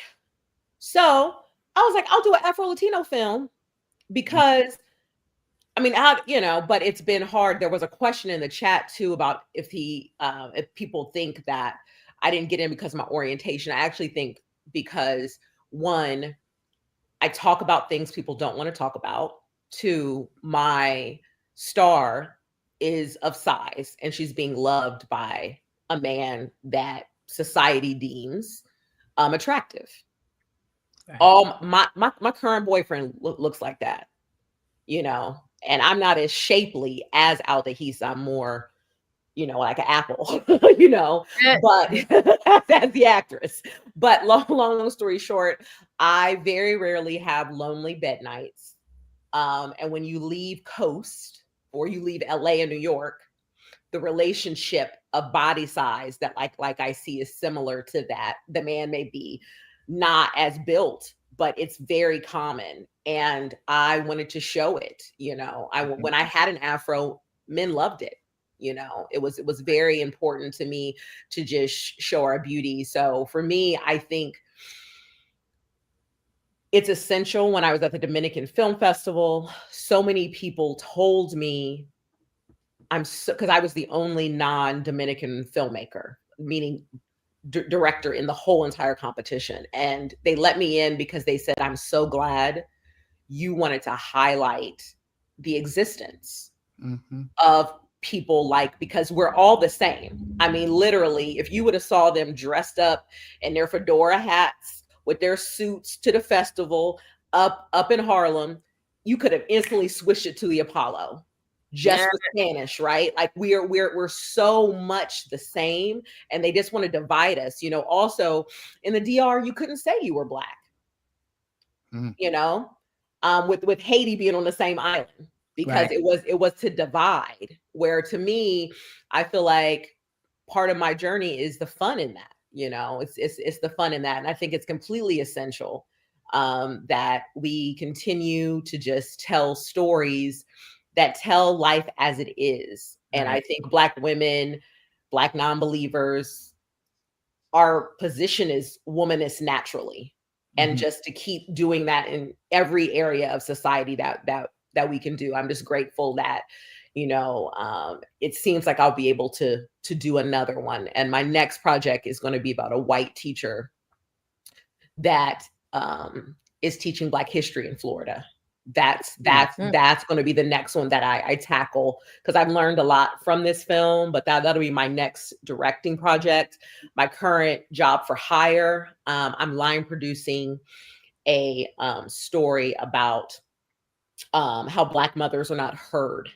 I'll do an Afro-Latino film because, I mean, but it's been hard. There was a question in the chat too about if people think that I didn't get in because of my orientation. I actually think because, one, I talk about things people don't want to talk about. Two, my star is of size and she's being loved by a man that society deems attractive. Right. My current boyfriend looks like that, and I'm not as shapely as Aldahisa. I'm more, like an apple, but that's the actress. But long story short, I very rarely have lonely bed nights. And when you leave coast or you leave LA and New York, the relationship of body size that like I see is similar to that. The man may be not as built, but it's very common. And I wanted to show it, when I had an afro, men loved it. It was very important to me to just show our beauty. So for me, I think it's essential. When I was at the Dominican Film Festival, so many people told me, because I was the only non-Dominican filmmaker, meaning director in the whole entire competition. And they let me in because they said, I'm so glad you wanted to highlight the existence of people because we're all the same. I mean, literally, if you would have saw them dressed up in their fedora hats with their suits to the festival up in Harlem, you could have instantly switched it to the Apollo. Just with Spanish, right? Like we're so much the same, and they just want to divide us. Also in the DR, you couldn't say you were Black. With Haiti being on the same island, because it was to divide. Where to me, I feel like part of my journey is the fun in that. It's the fun in that, and I think it's completely essential that we continue to just tell stories that tell life as it is. And I think Black women, Black non-believers, our position is womanist naturally. And just to keep doing that in every area of society that we can do. I'm just grateful that, it seems like I'll be able to do another one. And my next project is going to be about a white teacher that is teaching Black history in Florida. That's going to be the next one that I tackle, because I've learned a lot from this film, but that'll be my next directing project. My current job for hire, I'm line producing a story about how Black mothers are not heard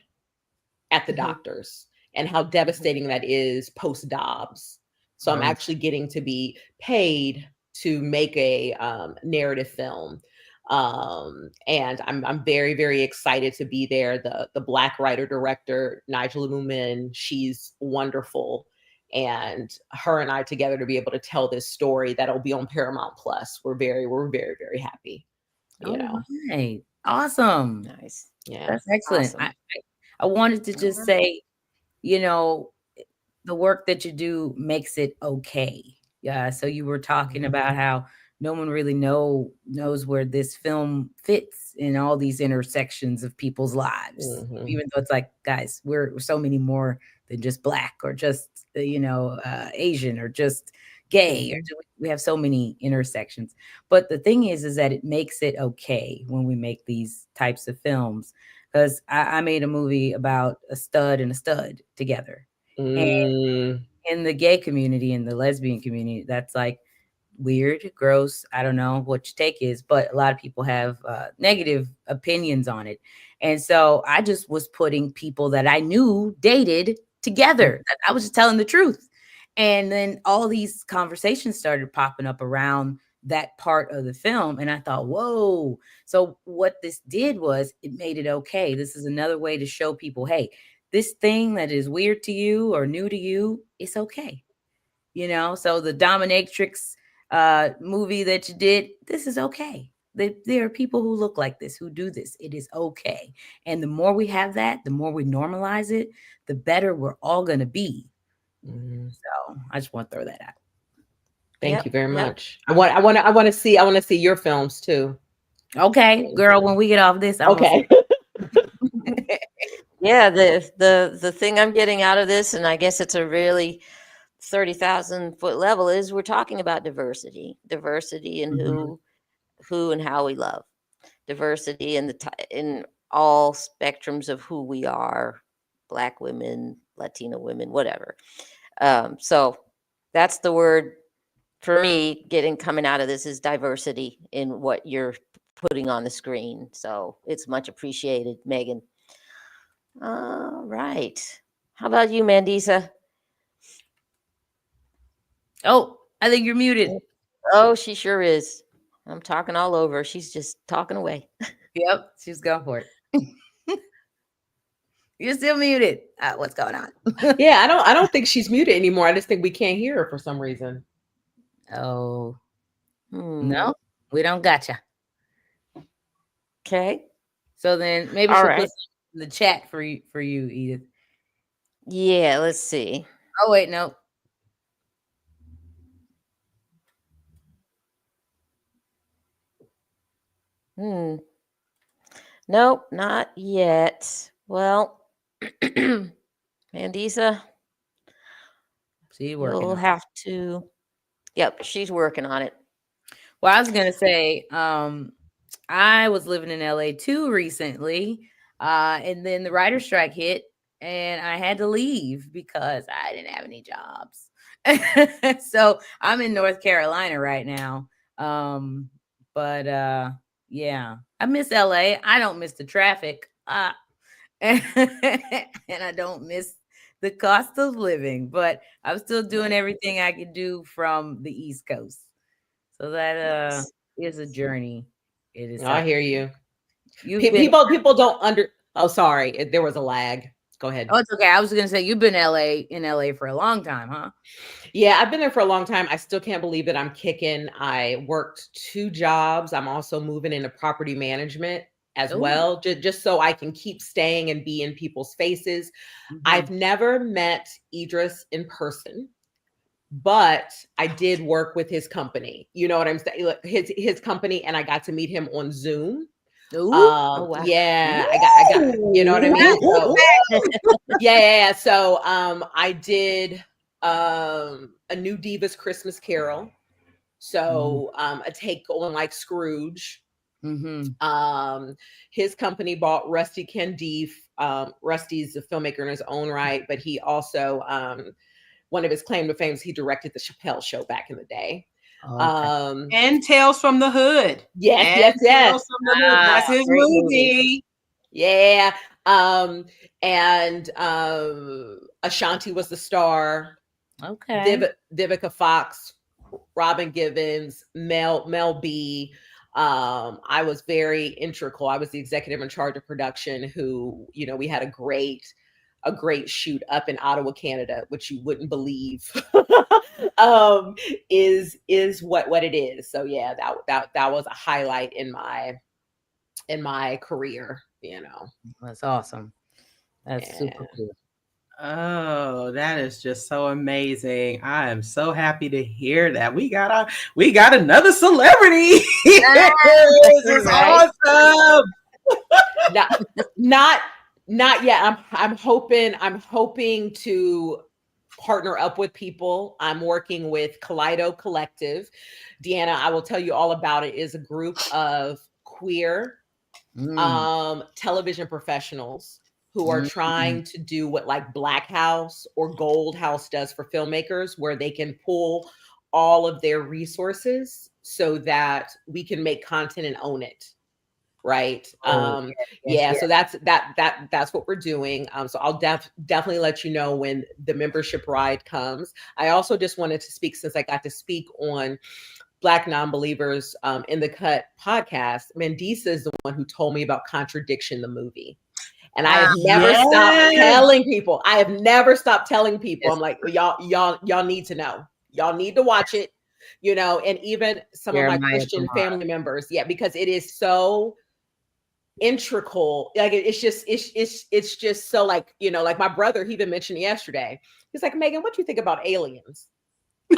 at the doctors and how devastating that is post Dobbs. So I'm actually getting to be paid to make a narrative film. And I'm very, very excited to be there. The Black writer director, Nigel Lumen, she's wonderful. And her and I together to be able to tell this story that'll be on Paramount Plus. We're very, very happy. Right. Awesome. Nice. Yeah. That's excellent. Awesome. I wanted to just say, the work that you do makes it okay. Yeah. So you were talking about how no one really knows where this film fits in all these intersections of people's lives, even though it's like, guys, we're so many more than just Black or just Asian or just gay, or we have so many intersections. But the thing is that it makes it okay when we make these types of films, because I made a movie about a stud and a stud together, and in the gay community and the lesbian community, that's like, weird, gross. I don't know what your take is, but a lot of people have negative opinions on it. And so I just was putting people that I knew dated together. I was just telling the truth. And then all these conversations started popping up around that part of the film. And I thought, whoa. So what this did was it made it okay. This is another way to show people, hey, this thing that is weird to you or new to you, it's okay. So the dominatrix movie that you did, this is okay. There are people who look like this, who do this. It is okay. And the more we have that, the more we normalize it, the better we're all going to be. So I just want to throw that out. Thank you very much. I want to see your films too. Okay, girl, when we get off this, okay. Yeah, the thing I'm getting out of this, and I guess it's a really 30,000 foot level, is we're talking about diversity in who and how we love, diversity in in all spectrums of who we are, Black women, Latino women, whatever. So that's the word for me coming out of this, is diversity in what you're putting on the screen. So it's much appreciated, Maegan. All right. How about you, Mandisa? Oh, I think you're muted. Oh, she sure is. I'm talking all over. She's just talking away. Yep, she's going for it. You're still muted. What's going on? Yeah, I don't think she's muted anymore. I just think we can't hear her for some reason. Oh, no, we don't gotcha. Okay. So then maybe she'll put in the chat for you, Edith. Yeah, let's see. Oh, wait, no. Nope, not yet. Well, Mandisa, we'll have to. Yep, she's working on it. Well, I was gonna say, I was living in LA too recently, and then the writer's strike hit, and I had to leave because I didn't have any jobs. So I'm in North Carolina right now. But yeah, I miss LA. I don't miss the traffic. And I don't miss the cost of living, but I'm still doing everything I could do from the East Coast. So that is a journey. It is. I hear you. People don't Oh, sorry. There was a lag. Go ahead. Oh, it's okay. I was going to say, you've been in LA for a long time, huh? Yeah, I've been there for a long time. I still can't believe that I'm kicking. I worked 2 jobs. I'm also moving into property management as well, just so I can keep staying and be in people's faces. I've never met Idris in person, but I did work with his company. You know what I'm saying? His company, and I got to meet him on Zoom. Wow. Yeah, I got, you know what I mean? So, yeah. So, I did a New Divas Christmas Carol. So, a take on like Scrooge. His company bought Rusty Candif. Rusty's a filmmaker in his own right, but he also, one of his claim to fame is he directed the Chappelle Show back in the day. And Tales from the Hood. Yes. Tales from the Hood. That's his movie. Yeah. And Ashanti was the star. Okay. Vivica Fox, Robin Givens, Mel B. I was very integral. I was the executive in charge of production who, we had a great shoot up in Ottawa, Canada, which you wouldn't believe is what it is. So yeah, that was a highlight in my career, That's awesome. That's super cool. Oh, that is just so amazing. I am so happy to hear that. We got another celebrity. This is awesome. Not yet. I'm hoping to partner up with people. I'm working with Kaleido Collective. Deanna, I will tell you all about it. Is a group of queer television professionals who are trying to do what like Black House or Gold House does for filmmakers, where they can pull all of their resources so that we can make content and own it. Right. So that's what we're doing. So I'll definitely let you know when the membership ride comes. I also just wanted to speak, since I got to speak on Black Non-Believers in the Cut podcast. Mandisa is the one who told me about Contradiction, the movie. And I have never stopped telling people. I have never stopped telling people. I'm like, y'all need to know. Y'all need to watch it, you know, and even some of my Christian family members. Yeah, because it is so integral. Like it's just so, like, you know, like my brother, he even mentioned yesterday. He's like, Maegan, what do you think about aliens?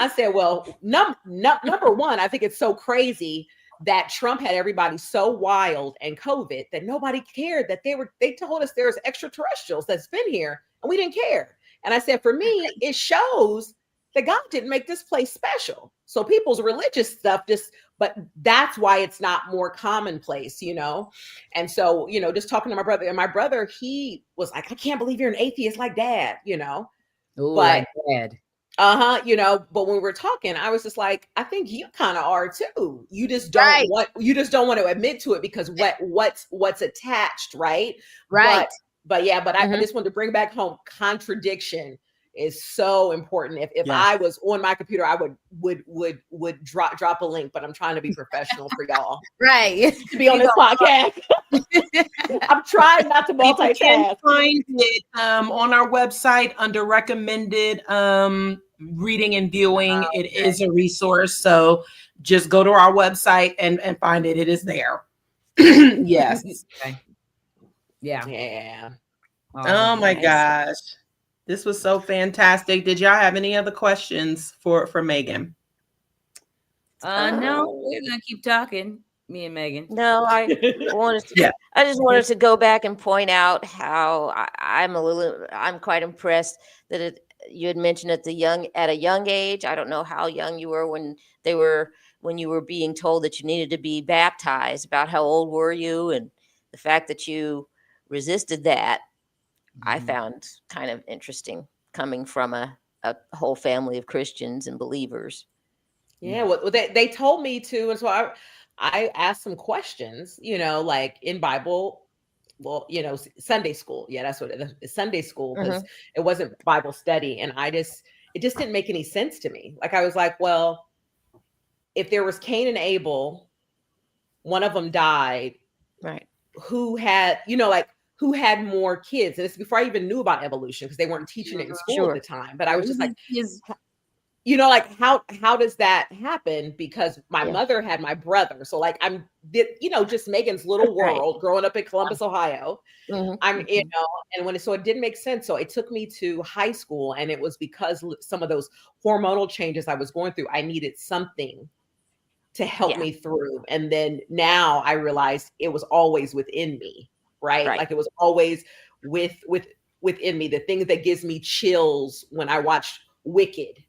I said, well, number one, I think it's so crazy that Trump had everybody so wild and COVID that nobody cared that they told us there's extraterrestrials that's been here and we didn't care. And I said, for me, it shows that God didn't make this place special. So people's religious stuff but that's why it's not more commonplace, you know? And so, you know, just talking to my brother, and my brother, he was like, I can't believe you're an atheist like Dad, you know? Ooh, like Dad. You know, but when we're talking, I was just like, I think you kind of are too. You just don't want to admit to it because what's attached, right? Right. But I just wanted to bring back home contradiction is so important. If I was on my computer, I would drop a link, but I'm trying to be professional for y'all. Right. To be on this podcast. I'm trying not to multitask. You can find it on our website under recommended reading and viewing. It is a resource. So just go to our website and find it. It is there. Yes. Okay. Yeah. Yeah. Oh my gosh. This was so fantastic. Did y'all have any other questions for Maegan? No, we're gonna keep talking. Me and Maegan. No, I just wanted to go back and point out how I'm quite impressed that you had mentioned at a young age. I don't know how young you were when you were being told that you needed to be baptized. About how old were you, and the fact that you resisted that, I found kind of interesting, coming from a whole family of Christians and believers. Yeah, well, they told me to, and so I asked some questions, you know, like in Bible, well, you know, Sunday school. Yeah, that's what it is, Sunday school, because it wasn't Bible study. And it just didn't make any sense to me. Like, I was like, well, if there was Cain and Abel, one of them died. Right. Who had more kids? And it's before I even knew about evolution, because they weren't teaching it in school at the time. But I was just like, you know, like how does that happen? Because my mother had my brother. So like just Maegan's little world growing up in Columbus, Ohio. I'm, you know, and so it didn't make sense. So it took me to high school, and it was because some of those hormonal changes I was going through, I needed something to help me through. And then now I realized it was always within me, right? Like it was always within me. The thing that gives me chills when I watch Wicked,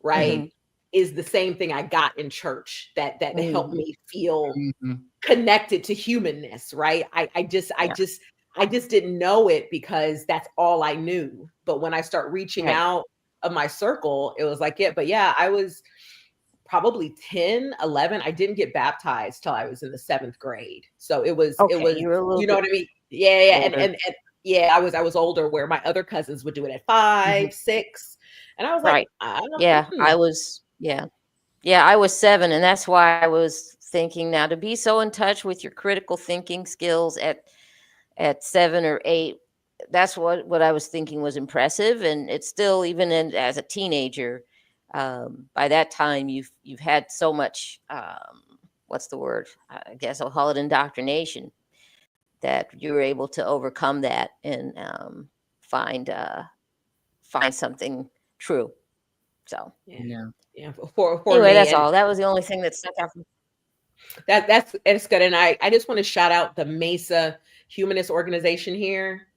right, is the same thing I got in church that helped me feel connected to humanness, right? I just didn't know it because that's all I knew. But when I start reaching out of my circle, it was like I was probably 10, 11. I didn't get baptized till I was in the 7th grade. So it was, you know what I mean? Yeah. And I was older, where my other cousins would do it at 5, 6. And I was like, I was 7. And that's why I was thinking, now to be so in touch with your critical thinking skills at 7 or 8, that's what I was thinking was impressive. And it's still, even as a teenager, by that time you've had so much, what's the word? I guess I'll call it indoctrination, that you were able to overcome that and find something true. So for anyway, me, that's all. That was the only thing that stuck out. It's good. And I just want to shout out the Mesa Humanist Organization here.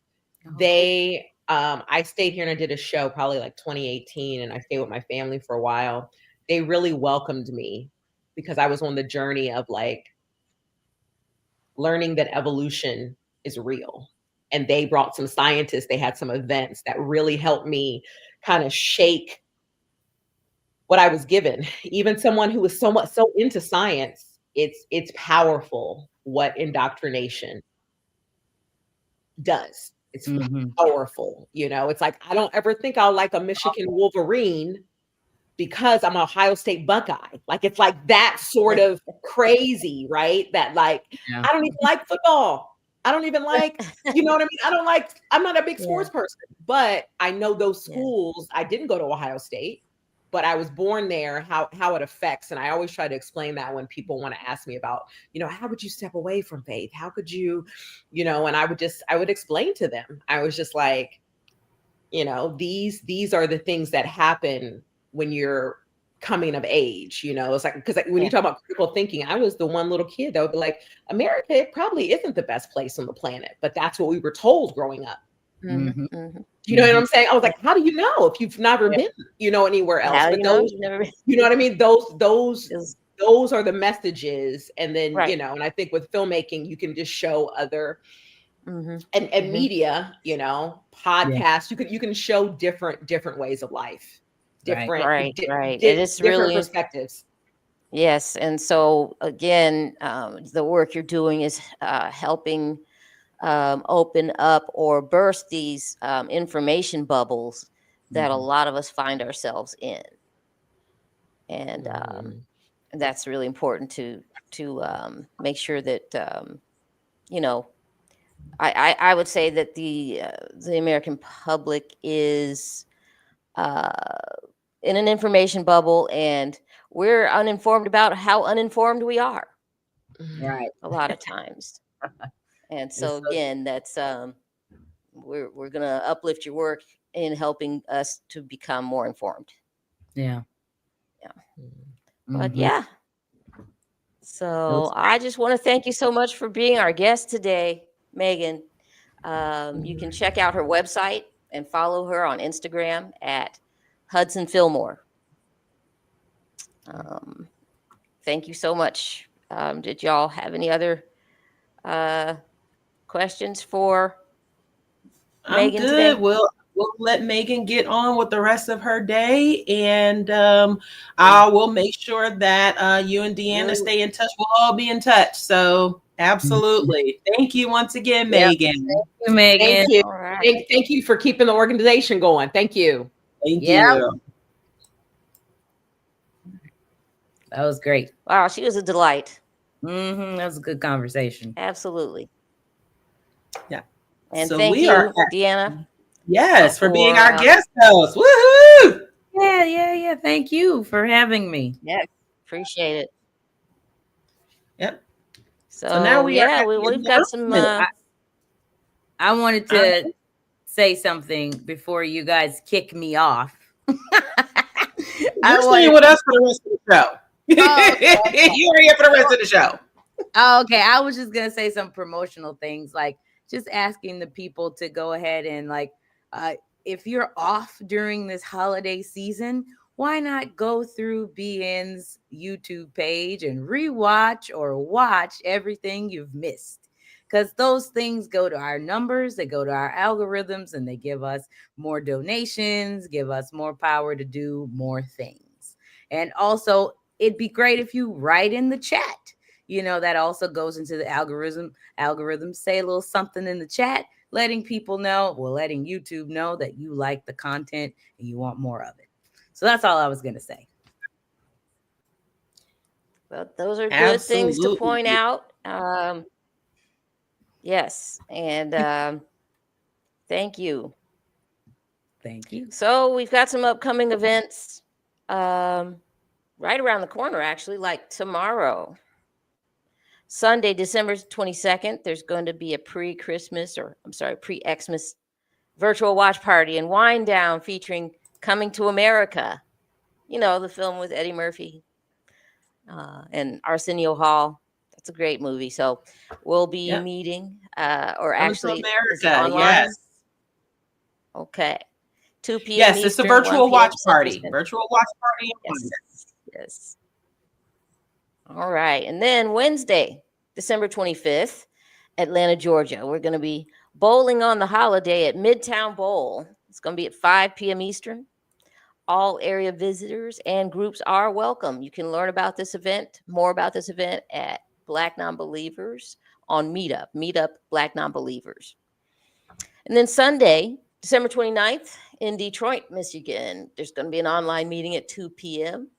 They I stayed here and I did a show probably like 2018, and I stayed with my family for a while. They really welcomed me because I was on the journey of like learning that evolution is real. And they brought some scientists, they had some events that really helped me kind of shake what I was given. Even someone who was so into science, it's powerful what indoctrination does. It's powerful. It's like, I don't ever think I'll like a Michigan Wolverine because I'm an Ohio State Buckeye. Like, it's like that sort of crazy, right? That like, I don't even like football. I don't even like, you know what I mean? I'm not a big sports person, but I know those schools. I didn't go to Ohio State, but I was born there, how it affects. And I always try to explain that when people want to ask me about, how would you step away from faith? How could you, and I would explain to them. I was just like, these are the things that happen when you're coming of age. It's like, because when you talk about critical thinking, I was the one little kid that would be like, America, it probably isn't the best place on the planet, but that's what we were told growing up. Mm-hmm. Mm-hmm. You know what I'm saying? I was like, how do you know if you've never been, anywhere else? How but you those, know what I mean? Those are the messages. And then, Right. and I think with filmmaking, you can just show other and Mhm. media, podcasts, you can show different ways of life, different, Right. It is different really perspectives. Yes, and so again, the work you're doing is helping open up or burst these information bubbles that a lot of us find ourselves in, and that's really important to make sure that I would say that the American public is in an information bubble, and we're uninformed about how uninformed we are. Right. A lot of times. And so again, that's we're gonna uplift your work in helping us to become more informed. Yeah. But yeah. So I just want to thank you so much for being our guest today, Maegan. You can check out her website and follow her on Instagram at Hudson Philmore. Thank you so much. Did y'all have any other questions for I'm Maegan good. today? We'll let Maegan get on with the rest of her day, and I will make sure that you and Deanna stay in touch. We'll all be in touch. So absolutely, thank you once again, Maegan. Thank you, Maegan. Thank you. All right. Thank you for keeping the organization going. Thank you. Thank you. That was great. Wow, she was a delight. That was a good conversation. Absolutely. Yeah. And So thank we you, are Deanna. Yes, for being our guest host. Woohoo! Yeah. Thank you for having me. Yes, appreciate it. Yep. So now we've got some. I wanted to say something before you guys kick me off. You're staying with us for the rest of the show. Okay. You're here for the rest of the show. Okay, I was just gonna say some promotional things, like just asking the people to go ahead and if you're off during this holiday season, why not go through BN's YouTube page and rewatch or watch everything you've missed? Because those things go to our numbers, they go to our algorithms, and they give us more donations, give us more power to do more things. And also, it'd be great if you write in the chat. That also goes into the algorithm. Algorithms say a little something in the chat, letting YouTube know that you like the content and you want more of it. So that's all I was going to say. Well, those are good things to point out. Yes. And thank you. Thank you. So we've got some upcoming events right around the corner, actually, like tomorrow. Sunday, December 22nd, there's going to be a pre-Xmas virtual watch party and wind down featuring Coming to America. The film with Eddie Murphy and Arsenio Hall. That's a great movie. So we'll be meeting or Coming actually to America, is it online? yes. Okay. 2 p.m. Yes, Eastern, it's a virtual watch party. Virtual watch party. Yes. All right. And then Wednesday, December 25th, Atlanta, Georgia. We're going to be bowling on the holiday at Midtown Bowl. It's going to be at 5 p.m. Eastern. All area visitors and groups are welcome. You can learn about this event, more about this event at Black Nonbelievers on Meetup Black Nonbelievers. And then Sunday, December 29th in Detroit, Michigan, there's going to be an online meeting at 2 p.m.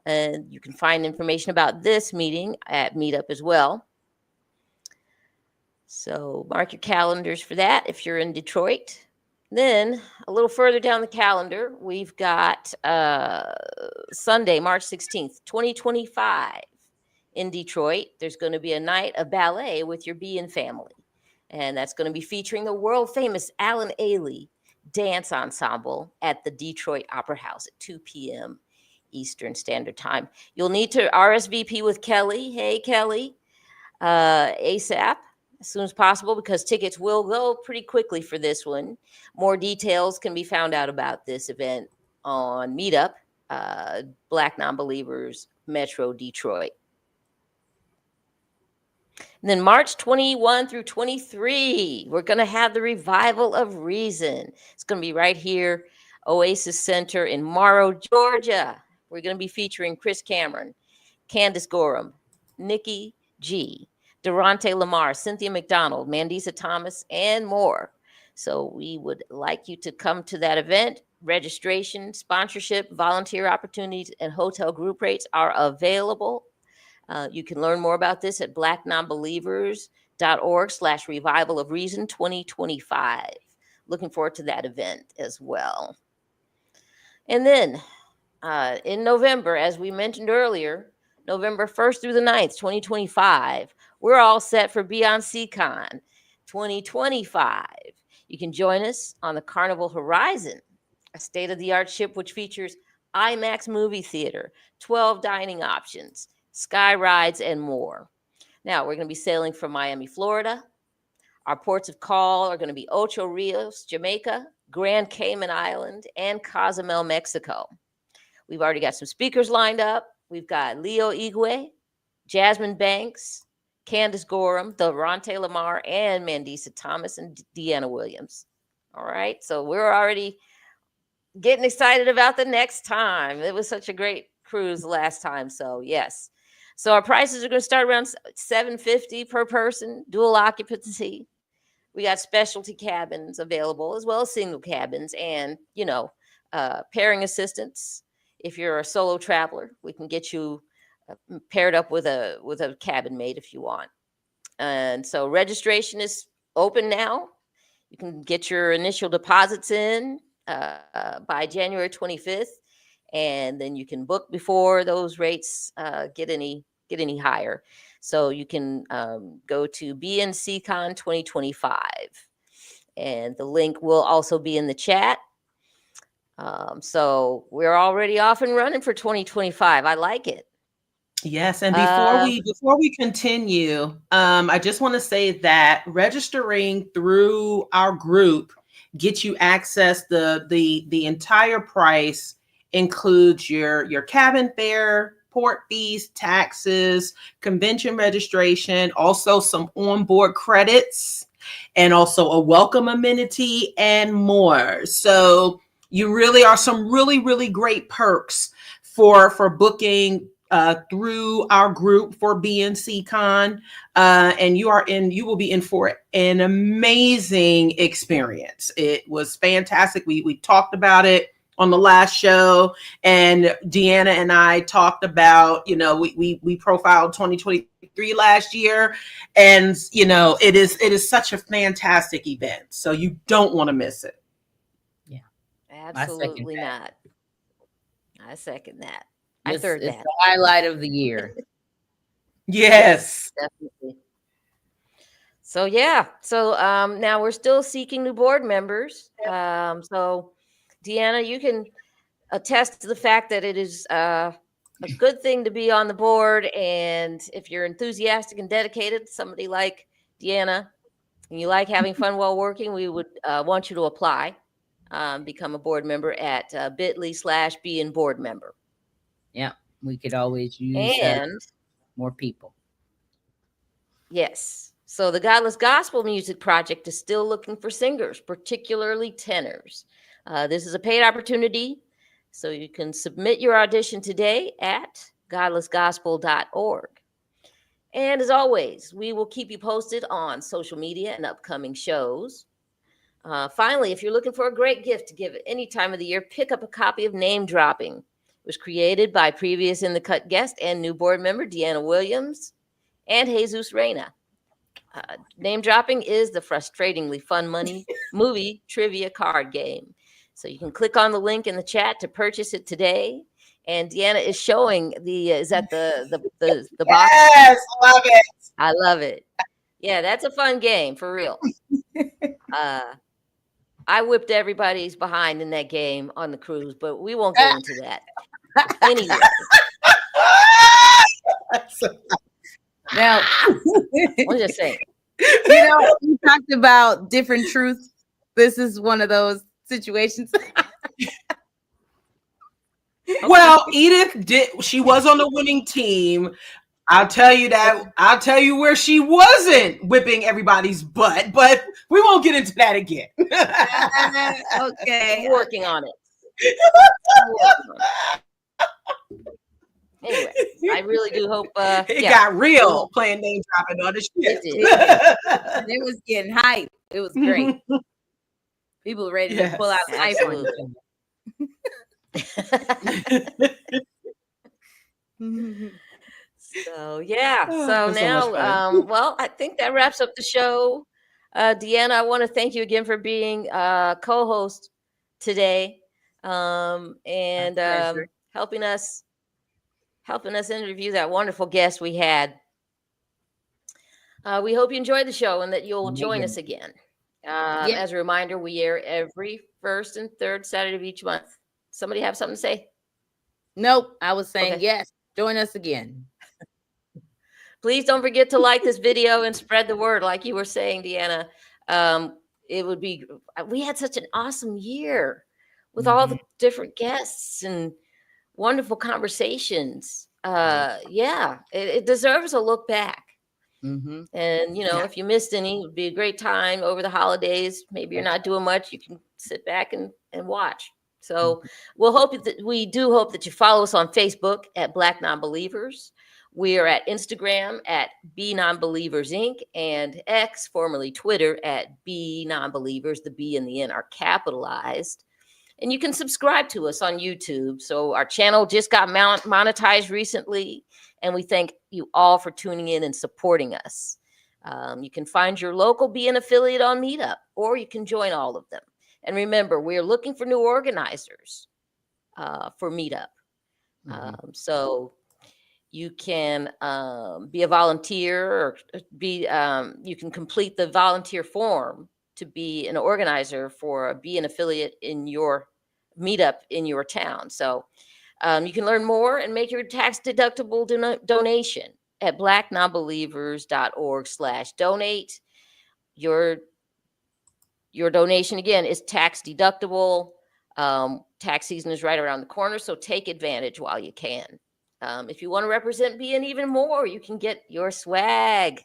And you can find information about this meeting at Meetup as well. So mark your calendars for that if you're in Detroit. Then a little further down the calendar, we've got Sunday, March 16th, 2025 in Detroit. There's going to be a night of ballet with your Bean family. And that's going to be featuring the world famous Alan Ailey Dance Ensemble at the Detroit Opera House at 2 p.m. Eastern Standard Time. You'll need to RSVP with Kelly. Hey, Kelly, ASAP. As soon as possible, because tickets will go pretty quickly for this one. More details can be found out about this event on Meetup, Black Nonbelievers, Metro Detroit. And then March 21 through 23, we're going to have the Revival of Reason. It's going to be right here, Oasis Center in Morrow, Georgia. We're going to be featuring Chris Cameron, Candace Gorham, Nikki G., Durante Lamar, Cynthia McDonald, Mandisa Thomas, and more. So we would like you to come to that event. Registration, sponsorship, volunteer opportunities, and hotel group rates are available. You can learn more about this at blacknonbelievers.org/revival of reason 2025. Looking forward to that event as well. And then in November, as we mentioned earlier, November 1st through the 9th, 2025, we're all set for Beyond SeaCon 2025. You can join us on the Carnival Horizon, a state-of-the-art ship which features IMAX movie theater, 12 dining options, sky rides, and more. Now, we're going to be sailing from Miami, Florida. Our ports of call are going to be Ocho Rios, Jamaica, Grand Cayman Island, and Cozumel, Mexico. We've already got some speakers lined up. We've got Leo Igwe, Jasmine Banks, Candace Gorham, Durante Lamar, and Mandisa Thomas, and Deanna Williams. All right, so we're already getting excited about the next time. It was such a great cruise last time, so yes. So our prices are going to start around $750 per person, dual occupancy. We got specialty cabins available as well as single cabins, and pairing assistance. If you're a solo traveler, we can get you paired up with a cabin mate if you want. And so registration is open now. You can get your initial deposits in by January 25th, and then you can book before those rates get any higher. So you can go to BNCCon 2025, and the link will also be in the chat. So we're already off and running for 2025. I like it. Yes, and before we continue, I just want to say that registering through our group gets you access. The entire price includes your cabin fare, port fees, taxes, convention registration, also some onboard credits, and also a welcome amenity and more. So you really are some really great perks for booking through our group for BNCCon, and you will be in for an amazing experience. It was fantastic. We talked about it on the last show, and Deanna and I talked about, we profiled 2023 last year, and it is such a fantastic event. So you don't want to miss it. Yeah, absolutely not. I second that. It's that. The highlight of the year. Yes, definitely. So yeah, now we're still seeking new board members. So Deanna, you can attest to the fact that it is a good thing to be on the board, and if you're enthusiastic and dedicated, somebody like Deanna, and you like having fun while working, we would want you to apply, become a board member at bit.ly/beingboardmember. Yeah, we could always use more people. Yes. So the Godless Gospel Music Project is still looking for singers, particularly tenors. This is a paid opportunity So you can submit your audition today at godlessgospel.org. And as always, we will keep you posted on social media and upcoming shows. Finally, if you're looking for a great gift to give at any time of the year, pick up a copy of Name Dropping. It was created by previous In the Cut guest and new board member Deanna Williams and Jesus Reyna. Name Dropping is the frustratingly fun movie trivia card game. So you can click on the link in the chat to purchase it today. And Deanna is showing is that the box? Yes, love it. I love it. Yeah, that's a fun game for real. I whipped everybody's behind in that game on the cruise, but we won't go into that. Anyway. Now, I'm just saying. We talked about different truths. This is one of those situations. Well, Edith she was on the winning team. I'll tell you that. I'll tell you where she wasn't whipping everybody's butt, but we won't get into that again. Okay. I'm working on it. Anyway, I really do hope it got real playing Name Dropping on the ship. It was getting hype. It was great. People were ready to pull out the knife on So yeah. So now, well, I think that wraps up the show. Deanna, I want to thank you again for being co-host today, and helping us interview that wonderful guest we had. We hope you enjoyed the show and that you'll join us again. As a reminder, we air every first and third Saturday of each month. Somebody have something to say? Nope. I was saying yes. Join us again. Please don't forget to like this video and spread the word, like you were saying, Deanna. It would be. We had such an awesome year with all the different guests and wonderful conversations. It deserves a look back. And if you missed any, it would be a great time over the holidays. Maybe you're not doing much. You can sit back and watch. So we do hope that you follow us on Facebook at Black Nonbelievers. We are at Instagram at BNonbelievers Inc. and X, formerly Twitter, at BNonbelievers. The B and the N are capitalized. And you can subscribe to us on YouTube. So our channel just got monetized recently, and we thank you all for tuning in and supporting us. You can find your local BN affiliate on Meetup, or you can join all of them. And remember, we're looking for new organizers for Meetup. So you can be a volunteer, or you can complete the volunteer form to be an organizer for be an affiliate in your Meetup in your town. So you can learn more and make your tax deductible donation at BlackNonbelievers.org/donate. Your donation, again, is tax deductible. Tax season is right around the corner, so take advantage while you can. If you want to represent BN even more, you can get your swag.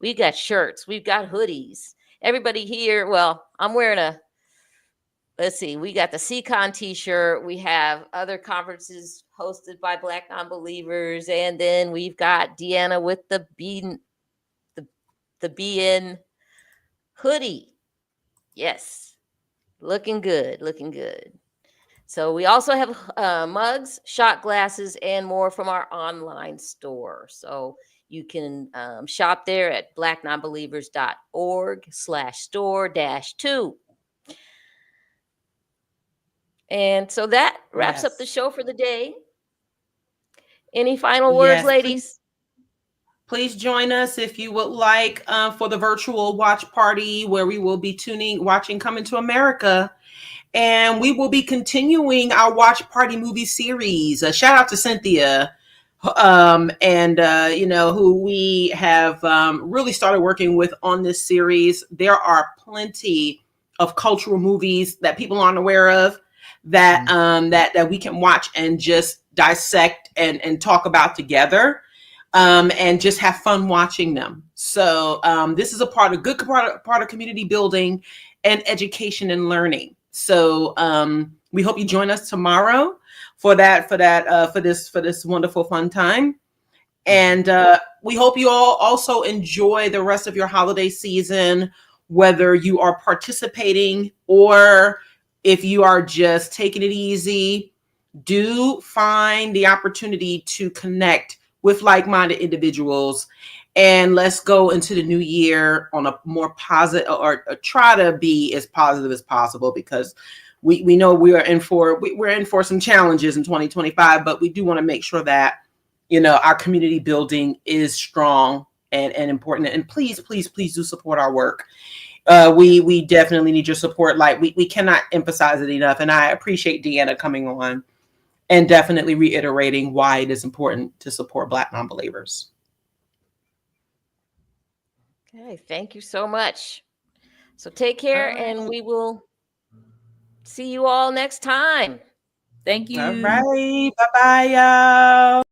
We've got shirts. We've got hoodies. Everybody here, well, I'm wearing let's see, we got the SeaCon t-shirt. We have other conferences hosted by Black Nonbelievers. And then we've got Deanna with the BN hoodie. Yes. Looking good. So we also have mugs, shot glasses, and more from our online store. So you can shop there at blacknonbelievers.org/store-2. And so that wraps up the show for the day. Any final words, ladies? Please join us if you would like for the virtual watch party where we will be watching Coming to America. And we will be continuing our watch party movie series. Shout out to Cynthia, who we have really started working with on this series. There are plenty of cultural movies that people aren't aware of that that we can watch and just dissect and talk about together, and just have fun watching them. So this is a good part of community building and education and learning. So we hope you join us tomorrow for this wonderful fun time. And we hope you all also enjoy the rest of your holiday season, whether you are participating or if you are just taking it easy. Do find the opportunity to connect with like-minded individuals, and let's go into the new year on a more positive, or try to be as positive as possible, because we know we're in for some challenges in 2025, but we do want to make sure that our community building is strong and important. And please do support our work. We definitely need your support. Like we cannot emphasize it enough. And I appreciate Deanna coming on and definitely reiterating why it is important to support Black Nonbelievers. Okay, thank you so much. So take care, and we will see you all next time. Thank you. All right. Bye-bye, y'all.